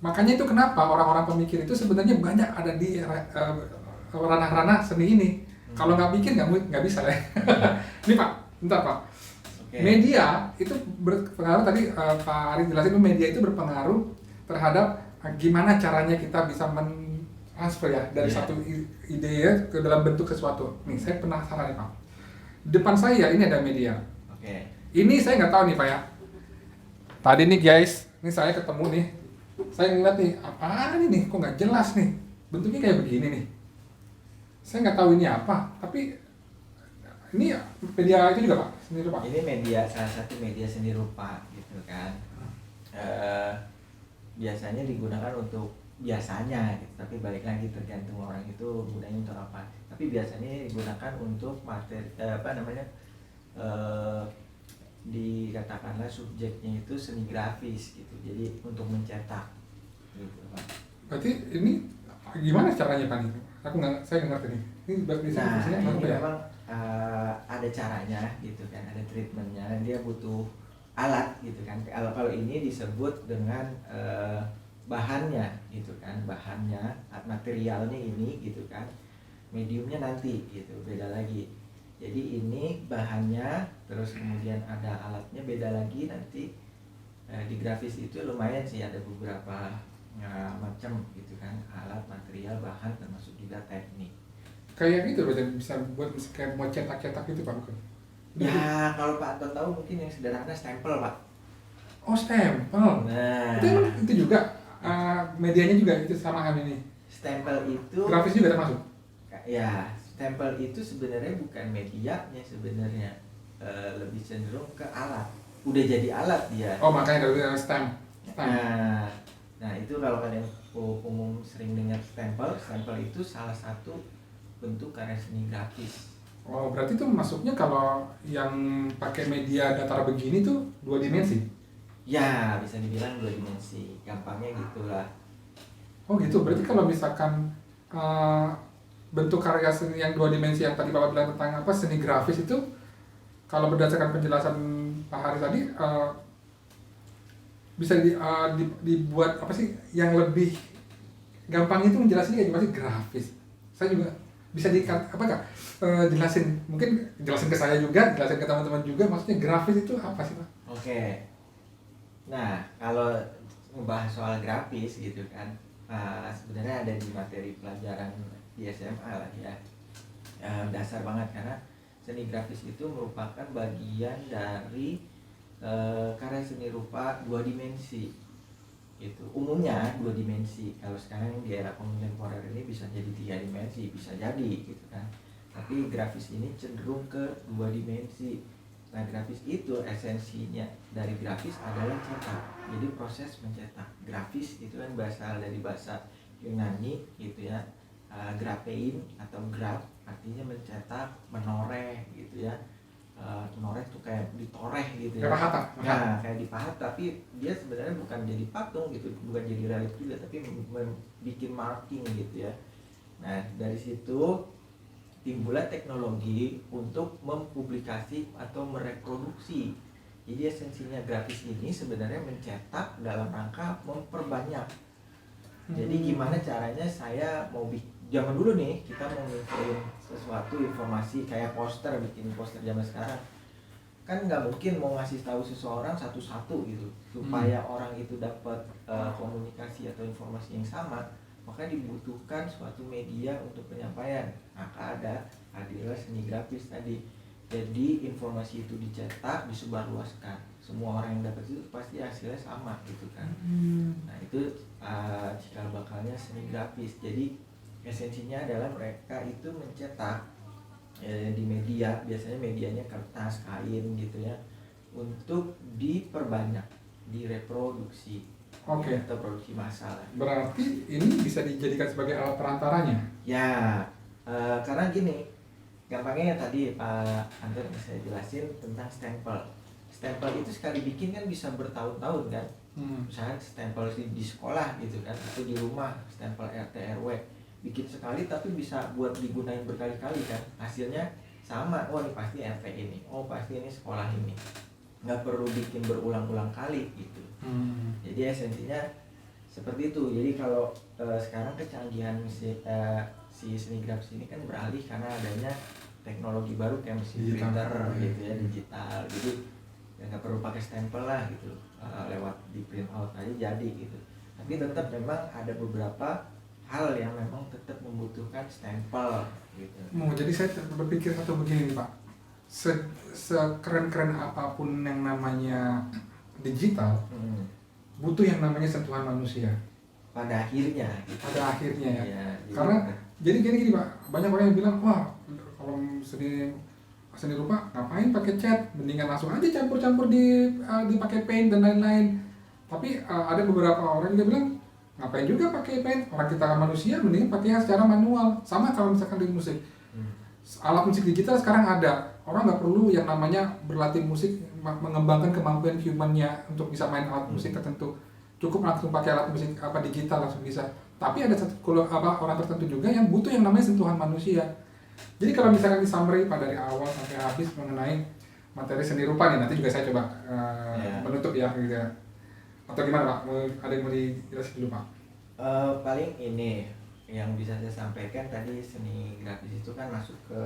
makanya itu kenapa orang-orang pemikir itu sebenarnya banyak ada di ranah-ranah seni ini. Kalau nggak bikin nggak bisa ya. Ini Pak, bentar Pak. Oke. Media itu berpengaruh, tadi Pak Ari jelasin, media itu berpengaruh terhadap gimana caranya kita bisa transfer ya dari Iya. satu ide ya ke dalam bentuk sesuatu. Nih saya penasaran nih Pak. Di depan saya ini ada media. Oke. Ini saya nggak tahu nih Pak ya. Tadi nih guys, ini saya ketemu nih. Saya ngeliat nih, apaan ini? Kok nggak jelas nih? Bentuknya kayak begini nih. Saya nggak tahu ini apa, tapi ini media itu juga Pak, seni rupa. Ini media, salah satu media seni rupa gitu kan. Biasanya digunakan untuk biasanya gitu, tapi balik lagi tergantung orang itu gunanya untuk apa. Tapi biasanya digunakan untuk materi dikatakanlah subjeknya itu seni grafis gitu. Jadi untuk mencetak gitu Pak. Berarti ini gimana caranya Pak? Saya nggak ngerti nih. Ini Nah, fungsinya ini apa ya? memang ada caranya gitu kan, ada treatmentnya. Dia butuh alat gitu kan. Kalau ini disebut dengan bahannya gitu kan, bahannya, materialnya ini gitu kan, mediumnya nanti gitu, beda lagi. Jadi ini bahannya, terus kemudian ada alatnya, beda lagi nanti. Di grafis itu lumayan sih, ada beberapa macam gitu kan, alat, material, bahan, termasuk juga teknik. Kayak gitu berarti bisa buat kayak mau cetak-cetak gitu Pak bukan? Ya kalau Pak Anton tahu mungkin yang sederhana stempel Pak. Oh stempel. Nah, Itu juga medianya juga itu sama ini. stempel itu Grafis juga termasuk. ya, stempel itu sebenarnya bukan medianya sebenarnya. Lebih cenderung ke alat. Udah jadi alat dia. Oh makanya dari stamp. Nah itu kalau kalian umum sering dengar stempel itu salah satu bentuk karya seni grafis. Oh berarti itu masuknya kalau yang pakai media datar begini tuh 2 dimensi. Ya bisa dibilang 2 dimensi, gampangnya gitulah. Oh gitu, berarti kalau misalkan bentuk karya seni yang 2 dimensi yang tadi Bapak bilang tentang apa seni grafis itu, kalau berdasarkan penjelasan Pak Hari tadi bisa dibuat apa sih yang lebih gampang itu menjelaskan kayak gimana sih grafis. Saya juga bisa jelasin, mungkin jelasin ke saya juga, jelasin ke teman-teman juga, maksudnya grafis itu apa sih Pak? Oke. Nah kalau membahas soal grafis gitu kan, sebenarnya ada di materi pelajaran di SMA lah ya. Dasar banget, karena seni grafis itu merupakan bagian dari karya seni rupa 2 dimensi gitu. Umumnya 2 dimensi. Kalau sekarang di era kontemporer ini bisa jadi 3 dimensi, bisa jadi gitu kan. Tapi grafis ini cenderung ke 2 dimensi. Nah grafis itu esensinya dari grafis adalah cetak. Jadi proses mencetak. Grafis itu kan berasal dari bahasa Yunani gitu ya. Graphein atau graf artinya mencetak, menoreh gitu ya. Menoreh tuh kayak ditoreh gitu ya. Nah, kayak dipahat, tapi dia sebenarnya bukan jadi patung gitu, bukan jadi relief juga, tapi bikin marking gitu ya. Nah, dari situ timbullah teknologi untuk mempublikasi atau mereproduksi. Jadi esensinya grafis ini sebenarnya mencetak dalam rangka memperbanyak. Jadi gimana caranya saya mau zaman dulu nih kita mau nginfoin sesuatu informasi kayak poster, bikin poster zaman sekarang kan nggak mungkin mau ngasih tahu seseorang satu-satu gitu supaya orang itu dapat komunikasi atau informasi yang sama, maka dibutuhkan suatu media untuk penyampaian. Maka hadirlah seni grafis tadi. Jadi informasi itu dicetak, disebarluaskan, semua orang yang dapat itu pasti hasilnya sama gitu kan. Nah itu cikal bakalnya seni grafis. Jadi esensinya adalah mereka itu mencetak di media, biasanya medianya kertas, kain gitu ya, untuk diperbanyak, direproduksi. Oke. Atau produksi massal. Berarti ini bisa dijadikan sebagai alat perantaranya. Ya, karena gini, gampangnya tadi Pak Anton saya jelasin tentang stempel. Stempel itu sekali bikin kan bisa bertahun-tahun kan. Misalnya stempel di sekolah gitu kan, atau di rumah stempel RT RW, bikin sekali tapi bisa buat digunain berkali-kali kan, hasilnya sama. Oh ini pasti RT ini, oh pasti ini sekolah ini, nggak perlu bikin berulang-ulang kali gitu. Jadi esensinya seperti itu. Jadi kalau sekarang kecanggihan si seni grafis ini kan beralih karena adanya teknologi baru kayak mesin printer gitu ya, digital. Jadi ya nggak perlu pakai stempel lah gitu, lewat di print out aja jadi gitu. Tapi tetap memang ada beberapa hal yang memang tetap membutuhkan stempel gitu. Jadi saya berpikir satu begini Pak, sekeren-keren apapun yang namanya digital, butuh yang namanya sentuhan manusia. Pada akhirnya. Gitu. Pada akhirnya ya. Ya Karena jadi gini Pak, banyak orang yang bilang wah kalau seni rupa ngapain pakai cat, mendingan langsung aja campur-campur dipakai paint dan lain-lain. Tapi ada beberapa orang juga bilang ngapain juga pakai paint, orang kita manusia mendingan pakai secara manual. Sama kalau misalkan di musik, alat musik digital sekarang ada, orang nggak perlu yang namanya berlatih musik, mengembangkan kemampuan humannya untuk bisa main alat musik tertentu, cukup langsung pakai alat musik digital langsung bisa. Tapi ada orang tertentu juga yang butuh yang namanya sentuhan manusia. Jadi kalau misalkan di summary Pak dari awal sampai habis mengenai materi seni rupa nih, nanti juga saya coba menutup ya gitu. Atau gimana Pak? Ada yang mau dijelasin dulu Pak? Paling ini yang bisa saya sampaikan tadi, seni grafis itu kan masuk ke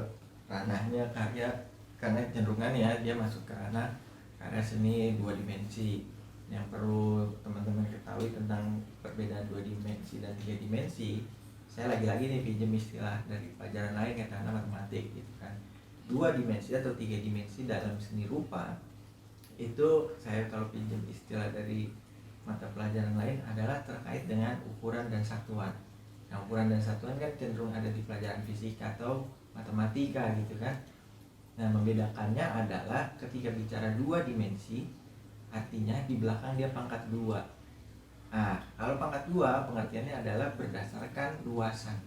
ranahnya karya, karena cenderungan ya dia masuk ke ranah karya seni 2 dimensi. Yang perlu teman-teman ketahui tentang perbedaan 2 dimensi dan 3 dimensi, saya lagi-lagi nih pinjam istilah dari pelajaran lain kayak karena matematik gitu kan. 2 dimensi atau 3 dimensi dalam seni rupa itu, saya kalau pinjam istilah dari mata pelajaran lain adalah terkait dengan ukuran dan satuan. Nah, ukuran dan satuan kan cenderung ada di pelajaran fisika atau matematika gitu kan. Nah, membedakannya adalah ketika bicara 2 dimensi, artinya di belakang dia pangkat 2. Nah, kalau pangkat 2 pengertiannya adalah berdasarkan luasan.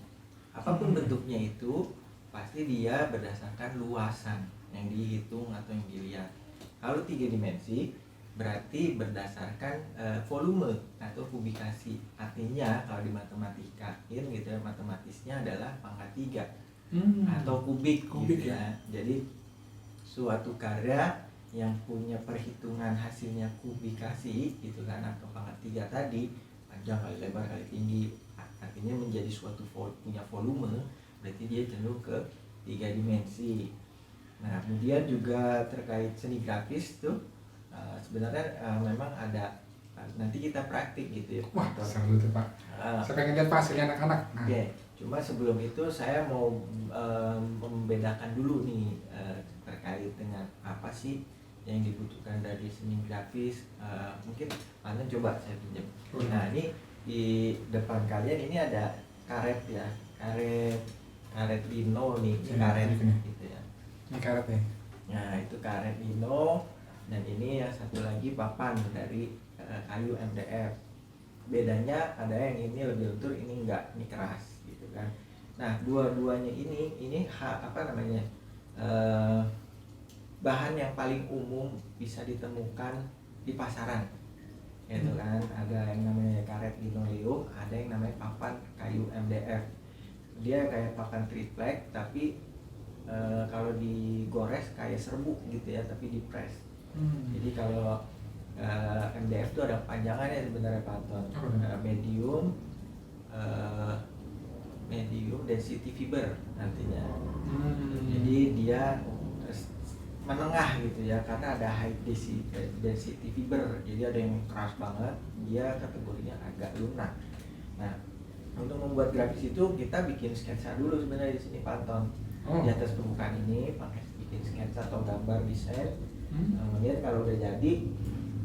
Apapun bentuknya itu pasti dia berdasarkan luasan yang dihitung atau yang dilihat. Kalau 3 dimensi berarti berdasarkan volume atau kubikasi. Artinya kalau di matematikain gitu ya, matematisnya adalah pangkat 3 atau kubik gitu ya. Jadi suatu karya yang punya perhitungan hasilnya kubikasi gitu kan, atau pangkat 3 tadi, panjang kali lebar kali tinggi, artinya menjadi suatu punya volume, berarti dia cenderung ke 3 dimensi. Nah, kemudian juga terkait seni grafis tuh sebenarnya memang ada, nanti kita praktik gitu ya. Wah, seru tuh Pak. Saya pengen lihat hasilnya anak-anak. Oke, cuma sebelum itu saya mau membedakan dulu nih terkait dengan apa sih yang dibutuhkan dari seni grafis. Mungkin Anda coba saya pinjam. Nah, ini di depan kalian ini ada karet ya, karet lino nih, karet gitu ya. Ini karet ya. Nah, itu karet lino, dan ini yang satu lagi papan dari kayu MDF. Bedanya ada yang ini lebih lentur, ini enggak, ini keras gitu kan. Nah, dua-duanya ini apa namanya? Bahan yang paling umum bisa ditemukan di pasaran, gitu kan. Ada yang namanya karet linoleum, ada yang namanya papan kayu MDF. Dia kayak papan triplek, tapi kalau digores kayak serbuk gitu ya, tapi dipres. Jadi kalau MDF itu ada panjangannya sebenarnya Pak Anton, medium density fiber nantinya. Jadi dia menengah gitu ya, karena ada high density fiber, jadi ada yang keras banget, dia kategorinya agak lunak. Nah, untuk membuat grafis itu kita bikin sketsa dulu sebenarnya di sini Pak Anton. Di atas permukaan ini pakai bikin sketsa atau gambar desain. Kemudian kalau udah jadi,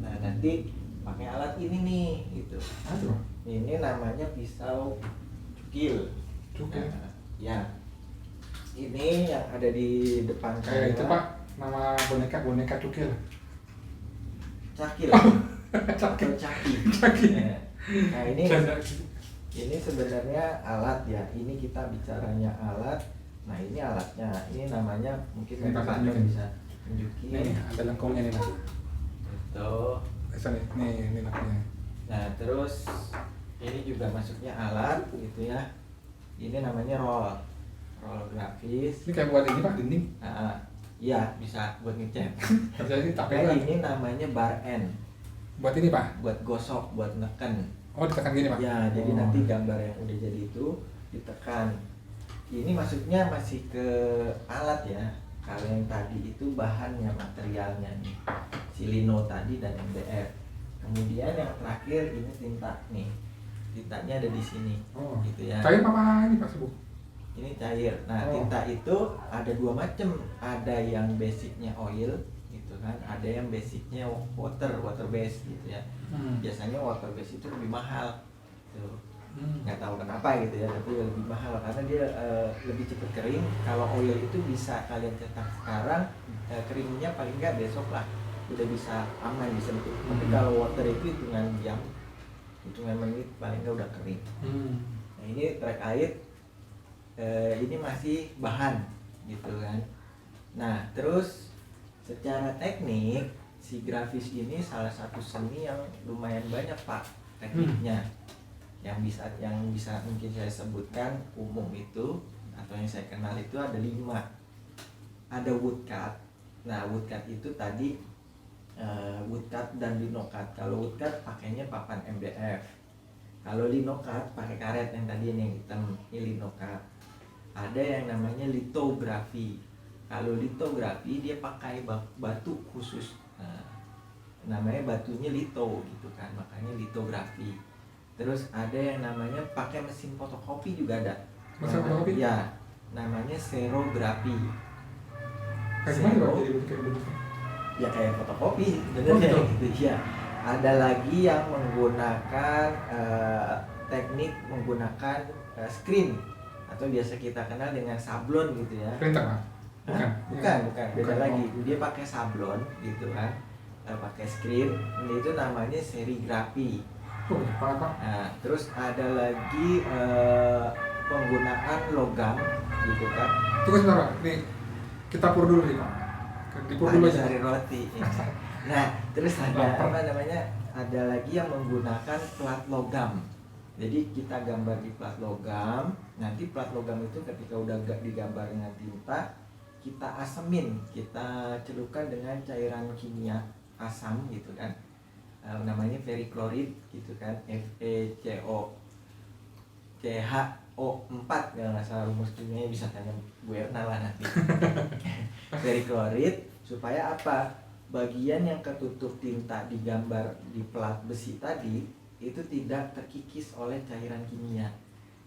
nah nanti pakai alat ini nih gitu. Ini namanya pisau cukil. Nah, ya, Ini yang ada di depan Kayak itu saya. Pak, nama boneka cukil. Cakil. Caki. Atau caki. Caki. Nah ini sebenarnya alat ya. Ini kita bicaranya alat. Nah ini alatnya. Ini namanya mungkin Ini Pak, Anda tunjukin. bisa tunjukin. Nih, ada lengkungnya nih Mas. Tuh. Nih, ini lengkungnya. Nah terus ini juga masuknya alat gitu ya. Ini namanya roll grafis. Ini kayak buat ini Pak, dinding. Iya bisa buat ngecat. Jadi tapi Nah, ini namanya bar end buat ini Pak. buat gosok, buat neken. Oh, ditekan gini Pak. Ya jadi nanti gambar yang udah jadi itu ditekan. Ini masuknya masih ke alat ya. Kalau yang tadi itu bahannya, materialnya nih, silino tadi dan MDF. Kemudian yang terakhir ini tinta nih. Tintanya ada di sini. Oh. Gitu ya. Cair apa ini Pak Sebu? Ini cair. Nah, tinta itu ada dua macam. Ada yang basicnya oil gitu kan. Ada yang basicnya water base gitu ya. Biasanya water base itu lebih mahal. Tuh. Nggak tahu kenapa gitu ya, tapi lebih mahal karena dia lebih cepat kering. Kalau oil itu bisa kalian cetak sekarang, keringnya paling nggak besok lah udah bisa aman, bisa betul. Tapi kalau water itu hitungan jam, hitungan menit paling nggak udah kering. Nah ini terkait ini masih bahan gitu kan. Nah terus secara teknik si grafis ini salah satu seni yang lumayan banyak Pak tekniknya. Yang bisa mungkin saya sebutkan umum itu atau yang saya kenal itu ada 5. Ada woodcut. Nah woodcut itu tadi woodcut dan linocut. Kalau woodcut pakainya papan MDF. Kalau linocut pakai karet yang tadi yang hitam, ini linocut. Ada yang namanya litografi. Kalau litografi dia pakai batu khusus. Namanya batunya lito gitu kan, makanya litografi. Terus ada yang namanya pakai mesin fotokopi juga ada. Mesin fotokopi? Ya, namanya serografi. Kayak gimana Pak jadi bentuknya? Ya kayak fotokopi sebenarnya gitu ya. Ada lagi yang menggunakan teknik menggunakan screen atau biasa kita kenal dengan sablon gitu ya. Printer Pak? Bukan, beda lagi. Dia pakai sablon gitu kan, pakai screen. Ini itu namanya serigrafi. Nah, terus ada lagi penggunaan logam gitu kan. Tunggu sebentar Pak, nih kita pur dulu nih Pak. Dipur dulu aja. Sari roti. Nah, terus ada apa namanya? Ada lagi yang menggunakan plat logam. Jadi kita gambar di plat logam. Nanti plat logam itu ketika udah digambar dengan tinta, kita asemin, kita celupkan dengan cairan kimia asam gitu kan. Namanya ferrichloride gitu kan, FeCO4 kalau nggak salah rumus kimianya, bisa tanya Bu Erna lah nanti. Ferrichloride supaya apa? Bagian yang ketutup tinta di gambar di plat besi tadi itu tidak terkikis oleh cairan kimia.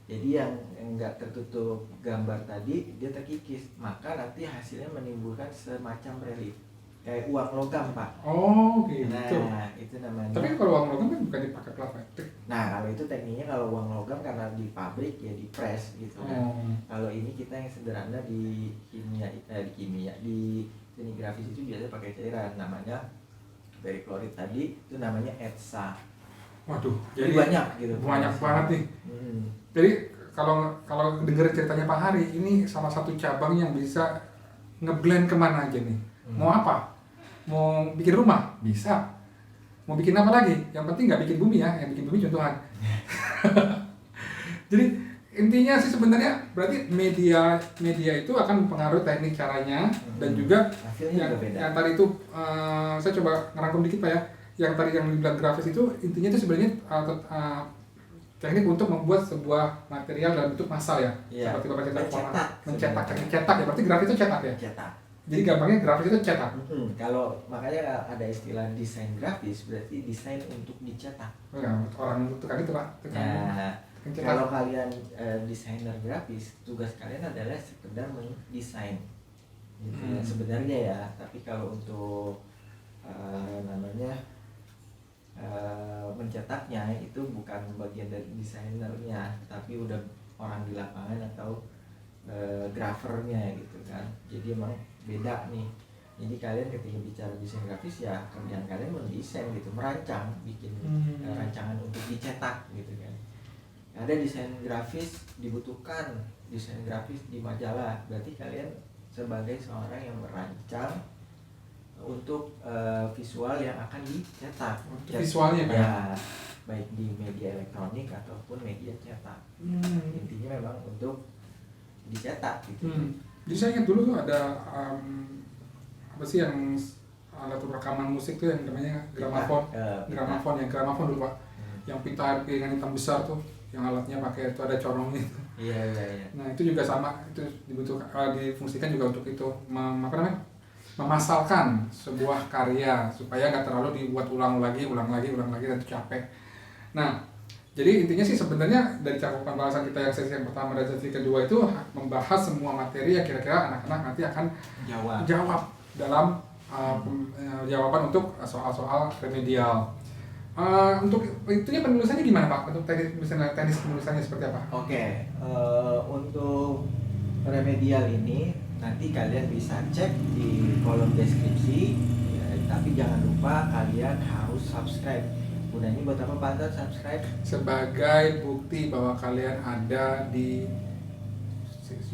Jadi yang enggak tertutup gambar tadi dia terkikis, maka nanti hasilnya menimbulkan semacam relief. Kayak uang logam Pak. Oh gitu. Nah itu namanya. Tapi kalau uang logam kan bukan dipakai plat elektrik. Nah kalau itu tekniknya, kalau uang logam karena di pabrik ya di press gitu kan. Kalau ini kita yang sederhana di di seni grafis itu biasanya pakai cairan, namanya ferrichloride tadi itu namanya ETSA. Waduh, jadi banyak gitu. Banyak banget nih. Jadi kalau dengar ceritanya Pak Hari, ini salah satu cabang yang bisa ngeblend kemana aja nih. Mau apa? Mau bikin rumah? Bisa. Mau bikin apa lagi? Yang penting nggak bikin bumi ya, yang bikin bumi contohan. Jadi intinya sih sebenarnya berarti media itu akan mempengaruhi teknik caranya dan juga yang tadi itu saya coba ngerangkum dikit Pak ya. Yang tadi yang dibilang grafis itu intinya itu sebenarnya teknik untuk membuat sebuah material dalam bentuk massal ya. Seperti Bapak mencetak ya. Berarti grafis itu cetak ya. Cetak. Jadi gampangnya grafis itu cetak. Kalau makanya ada istilah desain grafis, berarti desain untuk dicetak. Orang tukang itu Pak. Kalau kalian desainer grafis, tugas kalian adalah sekedar mendesain. Gitu ya, sebenarnya ya. Tapi kalau untuk mencetaknya itu bukan bagian dari desainernya, tapi udah orang di lapangan atau grafernya gitu kan. Jadi emang beda nih. Jadi kalian ketika bicara desain grafis ya kerjaan kalian mendesain gitu, merancang, bikin rancangan untuk dicetak gitu kan. Ada desain grafis dibutuhkan, desain grafis di majalah, berarti kalian sebagai seorang yang merancang untuk visual yang akan dicetak. Visualnya kan? Ya, baik di media elektronik ataupun media cetak. Intinya memang untuk dicetak gitu. Jadi saya ingat dulu tuh ada apa sih yang alat rekaman musik tuh yang namanya gramafon, gramafon dulu Pak, yang pita dengan hitam besar tuh, yang alatnya pakai itu ada corongnya itu. Iya. Nah itu juga sama, itu dibutuhkan, difungsikan juga untuk itu, memasalkan sebuah karya supaya nggak terlalu dibuat ulang lagi dan capek. Nah, jadi intinya sih sebenarnya dari cakupan bahasan kita yang sesi yang pertama dan sesi kedua itu membahas semua materi yang kira-kira anak-anak nanti akan jawab dalam jawaban untuk soal-soal remedial. Untuk itunya penulisannya gimana Pak? Untuk teknis penulisannya seperti apa? Oke, untuk remedial ini nanti kalian bisa cek di kolom deskripsi ya, tapi jangan lupa kalian harus subscribe. Gunanya buat apa Pak? Subscribe sebagai bukti bahwa kalian ada di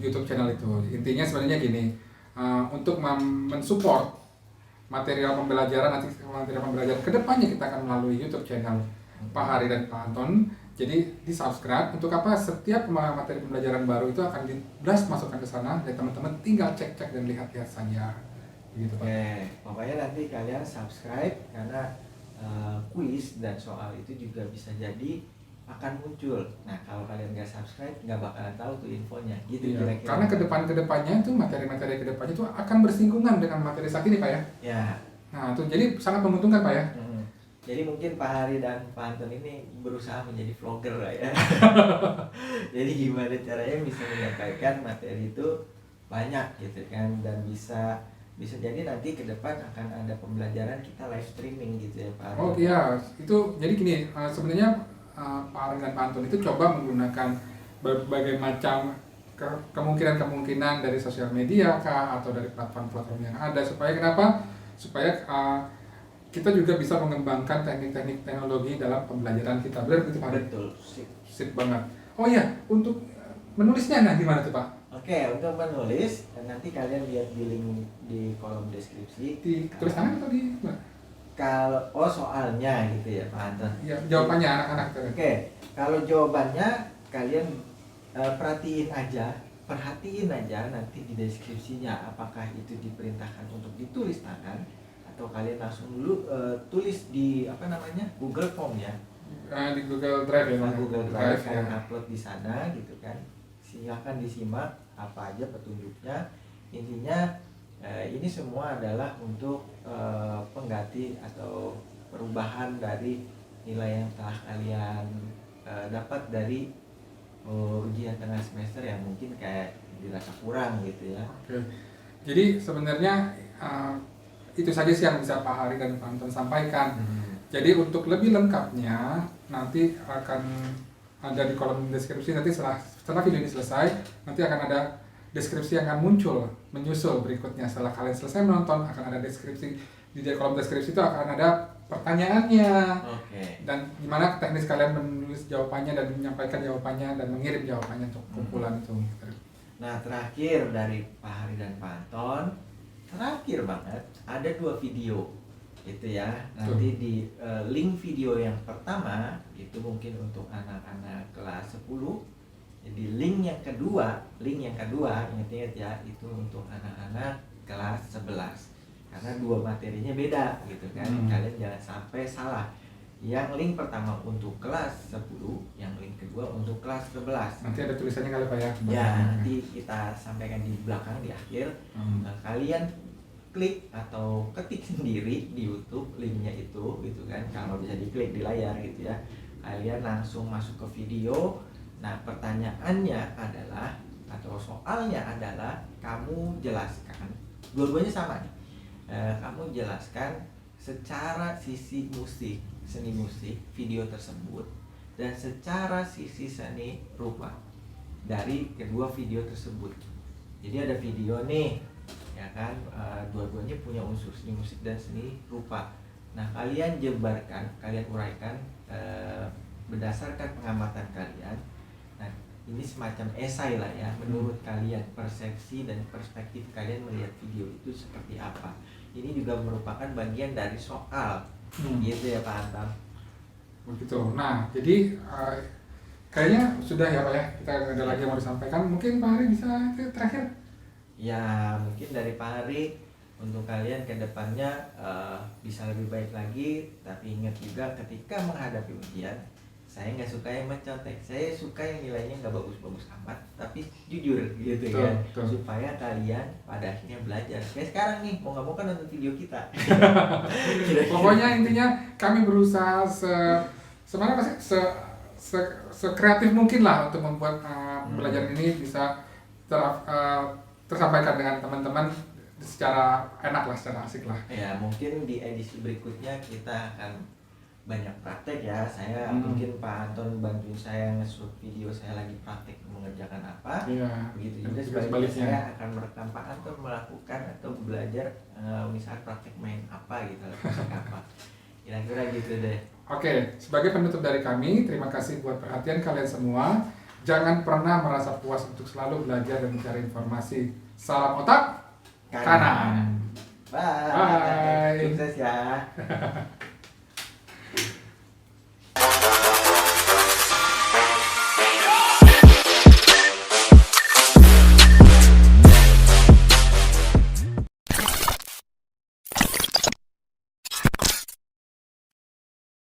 YouTube channel itu. Intinya sebenarnya gini, untuk mensupport material pembelajaran kedepannya kita akan melalui YouTube channel Pak Hari dan Pak Anton. Jadi di subscribe untuk apa? Setiap materi pembelajaran baru itu akan di-blast masukkan ke sana, dan teman-teman tinggal cek-cek dan lihat-lihat saja. Begitu Pak. Oke, pokoknya nanti kalian subscribe karena kuis dan soal itu juga bisa jadi akan muncul. Nah kalau kalian nggak subscribe nggak bakalan tahu tuh infonya gitu ya, kira-kira. Karena kedepannya itu materi-materi kedepannya itu akan bersinggungan dengan materi saat ini Pak ya. Ya. Nah itu jadi sangat menguntungkan Pak ya. Jadi mungkin Pak Hari dan Pak Anton ini berusaha menjadi vlogger lah ya. Jadi gimana caranya bisa menyampaikan materi itu banyak gitu kan, dan bisa jadi nanti ke depan akan ada pembelajaran kita live streaming gitu ya Pak Anton. Oh iya, itu jadi gini, sebenarnya Pak Hari dan Pak Anton itu coba menggunakan berbagai macam kemungkinan dari sosial media kah atau dari platform-platform yang ada, supaya kenapa? Supaya kita juga bisa mengembangkan teknik-teknik teknologi dalam pembelajaran kita. Benar begitu Pak? Betul, sip banget. Oh iya, untuk menulisnya nah gimana tuh Pak? Oke, untuk menulis nanti kalian lihat di link di kolom deskripsi. Di tulis tangan atau di mana? Kalau soalnya gitu ya Pak Anton. Iya, jawabannya anak-anak. Oke, kalau jawabannya kalian perhatiin aja nanti di deskripsinya apakah itu diperintahkan untuk ditulis tangan atau kalian langsung dulu tulis di Google Form ya. Di Google Drive ya. Google Drive ya. kalian upload di sana gitu kan. Silahkan disimak apa aja petunjuknya. Intinya ini semua adalah untuk pengganti atau perubahan dari nilai yang telah kalian dapat dari ujian tengah semester yang mungkin kayak dirasa kurang gitu ya. Oke. Jadi sebenarnya itu saja sih yang bisa Pak Hari dan Pak Anton sampaikan. Jadi untuk lebih lengkapnya nanti akan ada di kolom deskripsi. Nanti setelah video ini selesai, nanti akan ada deskripsi yang akan menyusul berikutnya. Setelah kalian selesai menonton, akan ada deskripsi. Di kolom deskripsi itu akan ada pertanyaannya. Dan gimana teknis kalian menulis jawabannya dan menyampaikan jawabannya dan mengirim jawabannya untuk kumpulan itu. Nah terakhir dari Pak Hari dan Pak Anton, terakhir banget ada 2 video gitu ya. Nanti di link video yang pertama itu mungkin untuk anak-anak kelas 10. Jadi link yang kedua ingat-ingat ya, itu untuk anak-anak kelas 11. Karena 2 materinya beda gitu kan. Kalian jangan sampai salah. Yang link pertama untuk kelas 10, yang link kedua untuk kelas 11. Nanti ada tulisannya kali Pak ya? Ya, nanti kita sampaikan di belakang di akhir. Nah, kalian klik atau ketik sendiri di YouTube linknya itu gitu kan. Kalau bisa diklik di layar gitu ya. Kalian langsung masuk ke video. Nah, pertanyaannya adalah atau soalnya adalah kamu jelaskan, dua-duanya sama nih. Kamu jelaskan secara sisi seni musik video tersebut dan secara sisi seni rupa. dari kedua video tersebut. Jadi ada video nih, ya kan, dua-duanya punya unsur seni musik dan seni rupa. Nah, kalian jebarkan, kalian uraikan berdasarkan pengamatan kalian. Nah, ini semacam esai lah ya, menurut kalian persepsi dan perspektif kalian melihat video itu seperti apa. Ini juga merupakan bagian dari soal, gitu ya Pak Antam. Begitu. Nah, jadi kayaknya sudah ya Pak ya, kita nggak ada lagi yang mau disampaikan. Mungkin Pak Hari bisa terakhir? Ya, mungkin dari Pak Hari, untuk kalian ke depannya bisa lebih baik lagi. Tapi ingat juga ketika menghadapi ujian, saya nggak suka yang mencontek, saya suka yang nilainya nggak bagus-bagus amat, tapi jujur gitu kan, supaya kalian pada akhirnya belajar. Kayak sekarang nih, mau nggak mau kan nonton video kita. Pokoknya intinya kami berusaha sekreatif mungkin lah untuk membuat pembelajaran ini bisa tersampaikan dengan teman-teman secara enak lah, secara asik lah. Ya, mungkin di edisi berikutnya kita akan banyak praktek ya. Saya mungkin Pak Anton bantuin saya nge-shoot video saya lagi praktek mengerjakan apa. Iya. Begitu juga sebaliknya, saya akan merekam Pak Anton melakukan atau belajar misalnya praktek main apa gitu, musik apa. Kira-kira gitu deh. Oke, sebagai penutup dari kami, terima kasih buat perhatian kalian semua. Jangan pernah merasa puas untuk selalu belajar dan mencari informasi. Salam otak kanan. Bye. Bye. Sukses ya.